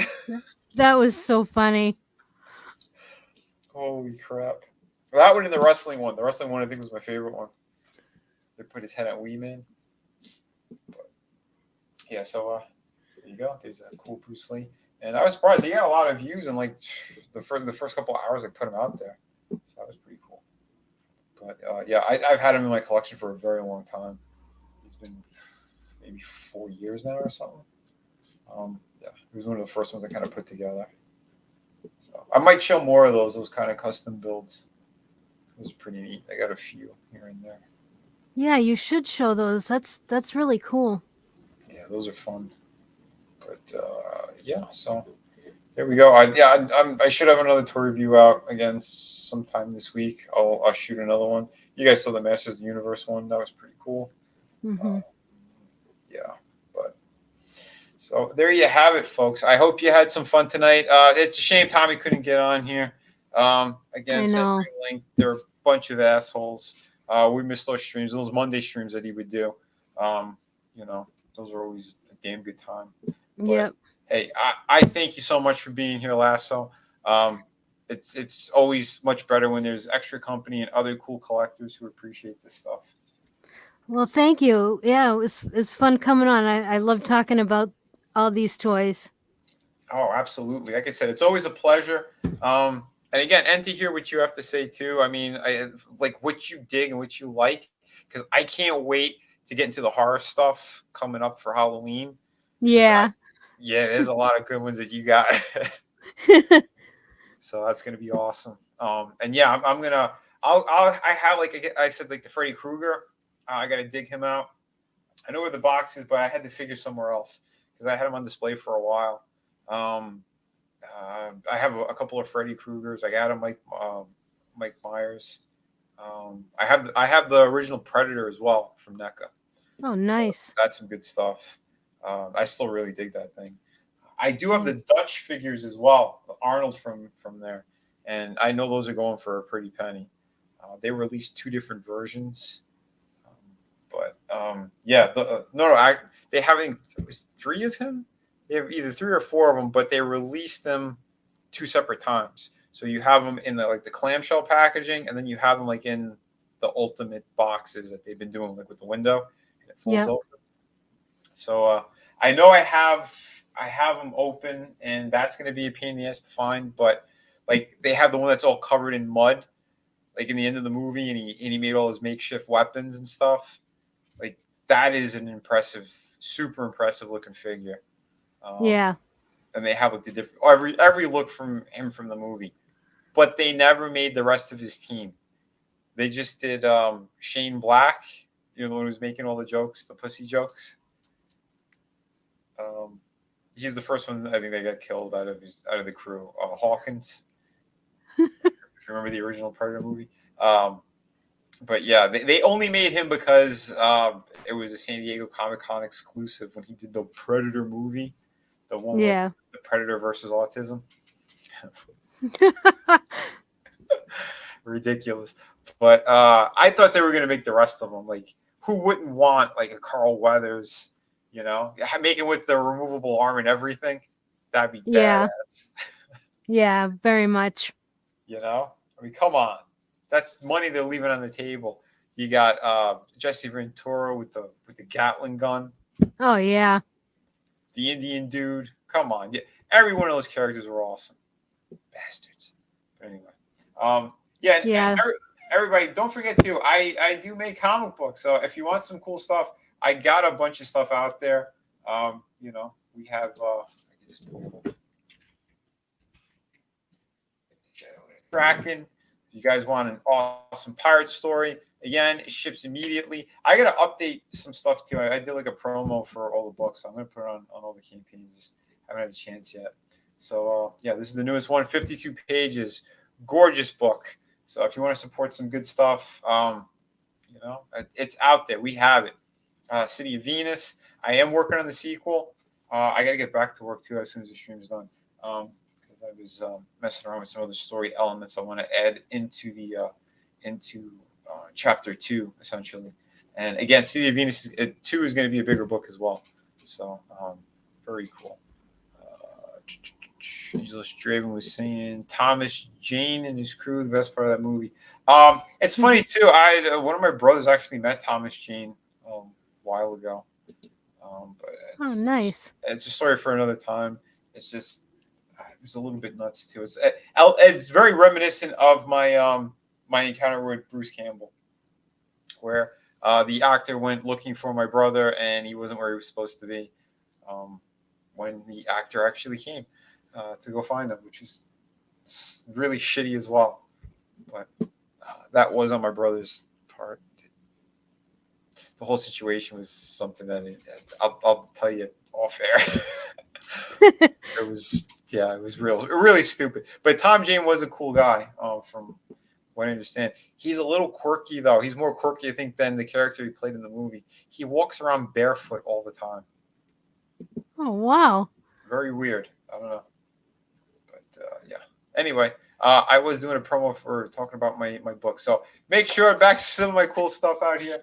That was so funny. Holy crap! Well, that one and the wrestling one. The wrestling one I think was my favorite one. They put his head on Wee Man. But yeah, so there you go. There's a cool Bruce Lee, and I was surprised he got a lot of views in like the first couple of hours I put him out there. So that was pretty cool. But yeah, I've had him in my collection for a very long time. He's been maybe 4 years now or something. Yeah, he was one of the first ones I kind of put together. So I might show more of those kind of custom builds. It was pretty neat. I got a few here and there. Yeah, you should show those. That's really cool. Yeah, those are fun. But yeah, so there we go. I should have another toy review out again sometime this week. I'll shoot another one. You guys saw the Masters of the Universe one. That was pretty cool. Mm-hmm. Yeah, but so there you have it, folks. I hope you had some fun tonight. It's a shame Tommy couldn't get on here. Again, send me a link. They're a bunch of assholes. We missed those streams, those Monday streams that he would do. You know, those are always a damn good time. But, yep. Hey, I thank you so much for being here, Lasso. It's always much better when there's extra company and other cool collectors who appreciate this stuff. Well, thank you. Yeah, it was fun coming on. I love talking about all these toys. Oh, absolutely. Like I said, it's always a pleasure. And again, and to hear what you have to say too. I mean, I like what you dig and what you like, because I can't wait to get into the horror stuff coming up for Halloween. Yeah. Yeah, there's a lot of good ones that you got. So that's gonna be awesome. And yeah, I have, like I said, like the Freddy Krueger. I gotta dig him out. I know where the box is, but I had to figure somewhere else because I had him on display for a while. I have a couple of Freddy Kruegers. I got a Mike Myers. I have the original Predator as well from NECA. Oh, nice. So that's some good stuff. I still really dig that thing. I do have the Dutch figures as well, the Arnold from there, and I know those are going for a pretty penny. They released 2 different versions, but yeah, they have, I think it was 3 of him. They have either 3 or 4 of them, but they released them 2 separate times. So you have them in the clamshell packaging, and then you have them like in the ultimate boxes that they've been doing, like with the window, and it folds open. So I know I have them open, and that's going to be a pain in the ass to find. But like they have the one that's all covered in mud, like in the end of the movie, and he made all his makeshift weapons and stuff. Like that is an impressive, super impressive looking figure. Yeah. And they have like the different every look from him from the movie, but they never made the rest of his team. They just did Shane Black, the one who's making all the jokes, the pussy jokes. He's the first one I think that got killed out of the crew. Hawkins, if you remember the original Predator movie. But yeah, they only made him because it was a San Diego Comic-Con exclusive when he did the Predator movie, the one with the Predator versus autism. Ridiculous. But I thought they were going to make the rest of them. Like, who wouldn't want like a Carl Weathers, making with the removable arm and everything? That'd be badass. Yeah, very much. I mean, come on. That's money they're leaving on the table. You got Jesse Ventura with the Gatling gun. Oh yeah. The Indian dude. Come on. Yeah, every one of those characters were awesome. Bastards. But anyway. Yeah. Everybody, don't forget too, I do make comic books. So if you want some cool stuff, I got a bunch of stuff out there. We have I can just Kraken. If you guys want an awesome pirate story, again, it ships immediately. I gotta update some stuff too. I did like a promo for all the books. So I'm gonna put it on all the campaigns. Just haven't had a chance yet. So yeah, this is the newest one, 52 pages, gorgeous book. So if you want to support some good stuff, it's out there. We have it. City of Venus. I am working on the sequel. I got to get back to work too as soon as the stream's done. Because I was messing around with some other story elements I want to add into chapter 2 essentially. And again, City of Venus 2 is going to be a bigger book as well. So very cool. Angela Straven was saying Thomas Jane and his crew, the best part of that movie. It's funny too. One of my brothers actually met Thomas Jane a while ago. But nice. It's a story for another time. It's just it was a little bit nuts too. It's very reminiscent of my my encounter with Bruce Campbell, where the actor went looking for my brother and he wasn't where he was supposed to be. When the actor actually came to go find him, which is really shitty as well. But that was on my brother's part. The whole situation was something that I'll tell you off air. It was really stupid. But Tom Jane was a cool guy, from what I understand. He's a little quirky though. He's more quirky, I think, than the character he played in the movie. He walks around barefoot all the time. Oh wow! Very weird. I don't know, but yeah. Anyway, I was doing a promo for talking about my book, so make sure back some of my cool stuff out here.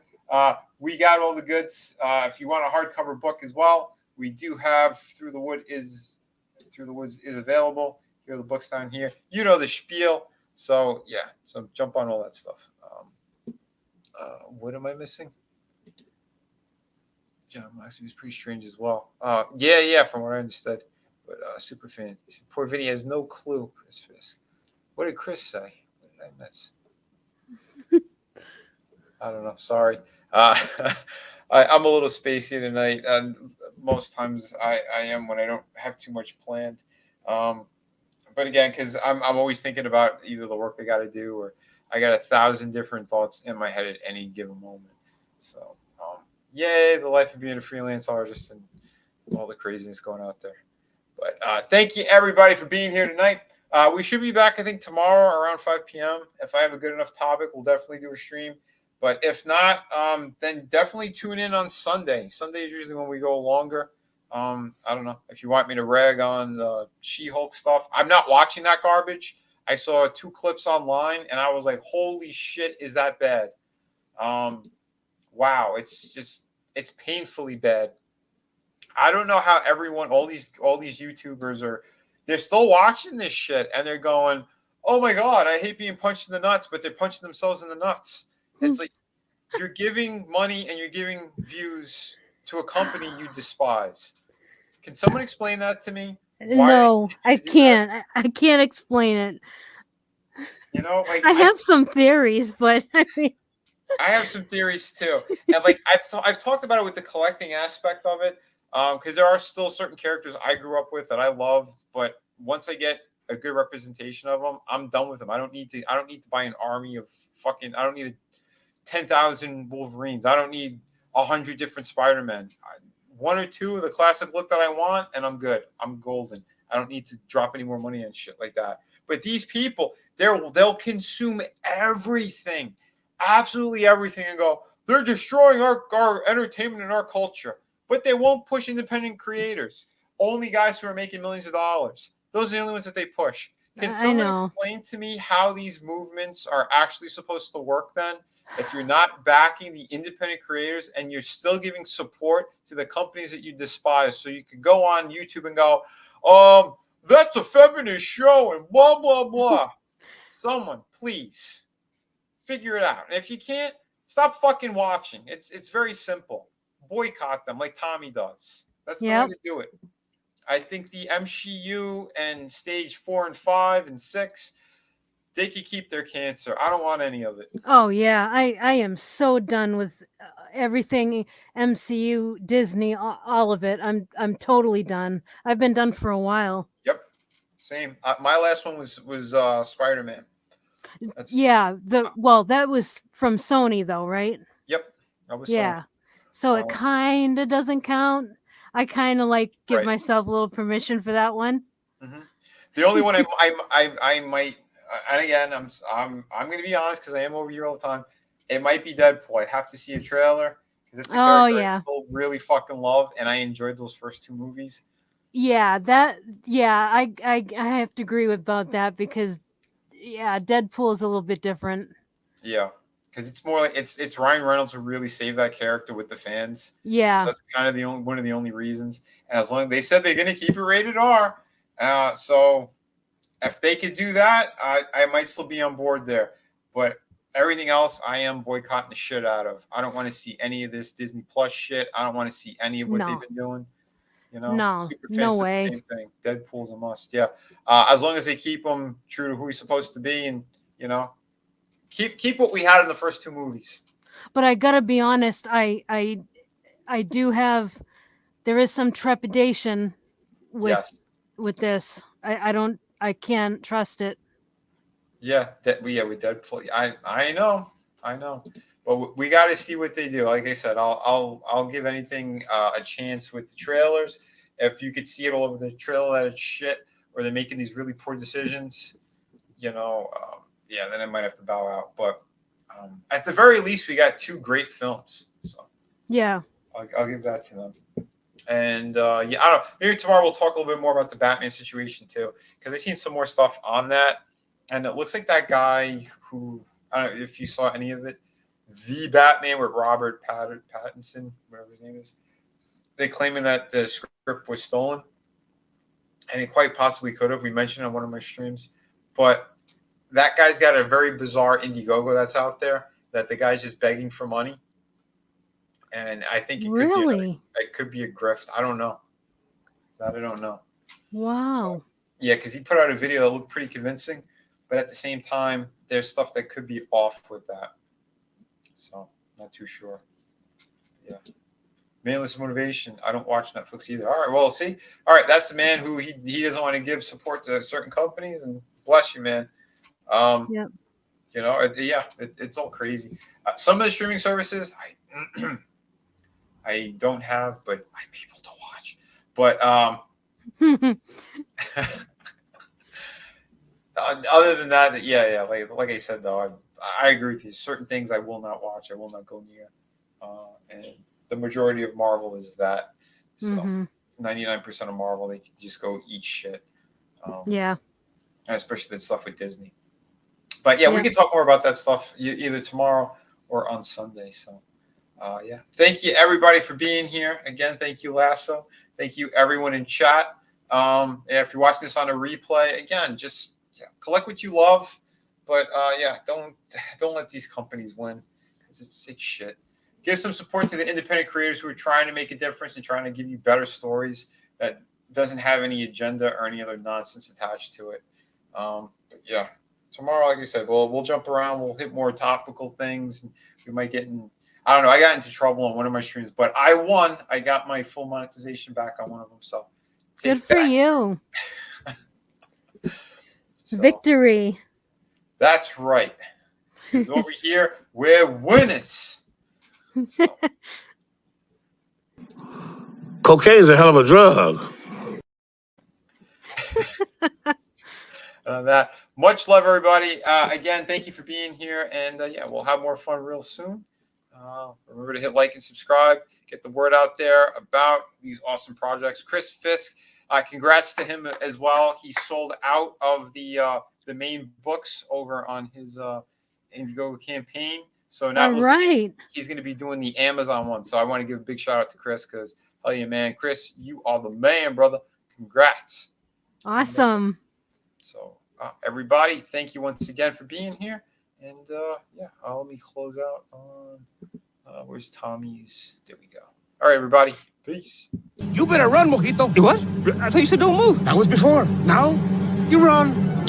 We got all the goods. If you want a hardcover book as well, we do have Through the Woods is available. Here are the books down here. You know the spiel. So yeah, so jump on all that stuff. What am I missing? John Moxley was pretty strange as well. Yeah, from what I understood. But super fan. Poor Vinny has no clue, Chris Fisk. What did Chris say? What did I miss? I don't know. Sorry. I'm a little spacey tonight. Most times I am when I don't have too much planned. But again, because I'm always thinking about either the work I got to do or I got 1,000 different thoughts in my head at any given moment. So, yay, the life of being a freelance artist and all the craziness going out there. But thank you, everybody, for being here tonight. We should be back, I think, tomorrow around 5 p.m. If I have a good enough topic, we'll definitely do a stream. But if not, then definitely tune in on Sunday. Sunday is usually when we go longer. I don't know if you want me to rag on the She-Hulk stuff. I'm not watching that garbage. I saw 2 clips online, and I was like, holy shit, is that bad? Wow, it's painfully bad. I don't know how everyone, all these YouTubers they're still watching this shit, and they're going, oh my God, I hate being punched in the nuts, but they're punching themselves in the nuts. It's like you're giving money and you're giving views to a company you despise. Can someone explain that to me? No, I can't. I can't explain it. You know, like I have some theories, but I mean, I have some theories too, and like I've talked about it with the collecting aspect of it, because there are still certain characters I grew up with that I loved, but once I get a good representation of them, I'm done with them. I don't need to buy an army of fucking. I don't need 10,000 Wolverines. I don't need 100 different Spider-Men. 1 or 2 of the classic look that I want, and I'm good. I'm golden. I don't need to drop any more money on shit like that. But these people, they'll consume everything, absolutely everything, and go, they're destroying our entertainment and our culture. But they won't push independent creators. Only guys who are making millions of dollars. Those are the only ones that they push. Can someone explain to me how these movements are actually supposed to work then? If you're not backing the independent creators and you're still giving support to the companies that you despise, so you could go on YouTube and go, that's a feminist show and blah, blah, blah. Someone, please figure it out. And if you can't, stop fucking watching. It's very simple. Boycott them like Tommy does. That's the way to do it. I think the MCU and stage 4 and 5 and 6, they could keep their cancer. I don't want any of it. Oh yeah, I am so done with everything MCU, Disney, all of it. I'm totally done. I've been done for a while. Yep, same. My last one was Spider-Man. That was from Sony though, right? Yep, that was Sony. Sony. So it kind of doesn't count. I kind of give myself a little permission for that one. Mm-hmm. The only one I might and again, I'm going to be honest because I am over here all the time. It might be Deadpool. I have to see a trailer because it's a character I still really fucking love, and I enjoyed those first two movies. Yeah, I have to agree about that because Deadpool is a little bit different. Yeah, because it's more like it's Ryan Reynolds who really saved that character with the fans. Yeah, so that's kind of one of the only reasons. And as long as they said they're going to keep it rated R, so if they could do that, I might still be on board there. But everything else, I am boycotting the shit out of. I don't want to see any of this Disney Plus shit. I don't want to see any of what they've been doing. No way. Same thing. Deadpool's a must. Yeah, as long as they keep them true to who he's supposed to be, and keep what we had in the first two movies. But I gotta be honest, I do have. There is some trepidation with this. I can't trust it. Yeah, with Deadpool. I know. But we got to see what they do. Like I said, I'll give anything a chance with the trailers. If you could see it all over the trailer that it's shit, or they're making these really poor decisions, then I might have to bow out. But at the very least, we got two great films. So yeah, I'll give that to them. And I don't know. Maybe tomorrow we'll talk a little bit more about the Batman situation too, because I've seen some more stuff on that, and it looks like that guy who I don't know if you saw any of it. The Batman with Robert Pattinson, whatever his name is, they're claiming that the script was stolen, and it quite possibly could have. We mentioned on one of my streams, but that guy's got a very bizarre Indiegogo that's out there that the guy's just begging for money, and I think it could be a grift. I don't know. That I don't know. Wow. Yeah, because he put out a video that looked pretty convincing, but at the same time, there's stuff that could be off with that. So, not too sure. Yeah. Mainless motivation. I don't watch Netflix either. All right. Well, see. All right. That's a man who he doesn't want to give support to certain companies, and bless you, man. Yep. It's all crazy. Some of the streaming services I don't have, but I'm able to watch. But other than that, like I said, though, I agree with you. Certain things I will not watch. I will not go near. And the majority of Marvel is that. So 99% of Marvel, they can just go eat shit. Yeah. And especially the stuff with Disney. But we can talk more about that stuff either tomorrow or on Sunday. So, thank you everybody for being here. Again, thank you, Lasso. Thank you everyone in chat. If you're watching this on a replay, again, just collect what you love. But don't let these companies win because it's shit. Give some support to the independent creators who are trying to make a difference and trying to give you better stories that doesn't have any agenda or any other nonsense attached to it. Tomorrow, like I said, we'll jump around. We'll hit more topical things. And we might get in. I don't know. I got into trouble on one of my streams, but I won. I got my full monetization back on one of them. So good for you. Victory. That's right. Because over here, we're winners. So. Cocaine's a hell of a drug. That much love, everybody. Again, thank you for being here, and we'll have more fun real soon. Remember to hit like and subscribe. Get the word out there about these awesome projects. Chris Fisk, congrats to him as well. He sold out of the main books over on his Indiegogo campaign. So now he's going to be doing the Amazon one. So I want to give a big shout out to Chris because, hell yeah, man. Chris, you are the man, brother. Congrats. Awesome. So everybody, thank you once again for being here. And let me close out on where's Tommy's? There we go. All right, everybody. Peace. You better run, Mojito. What? I thought you said don't move. That was before. Now you run.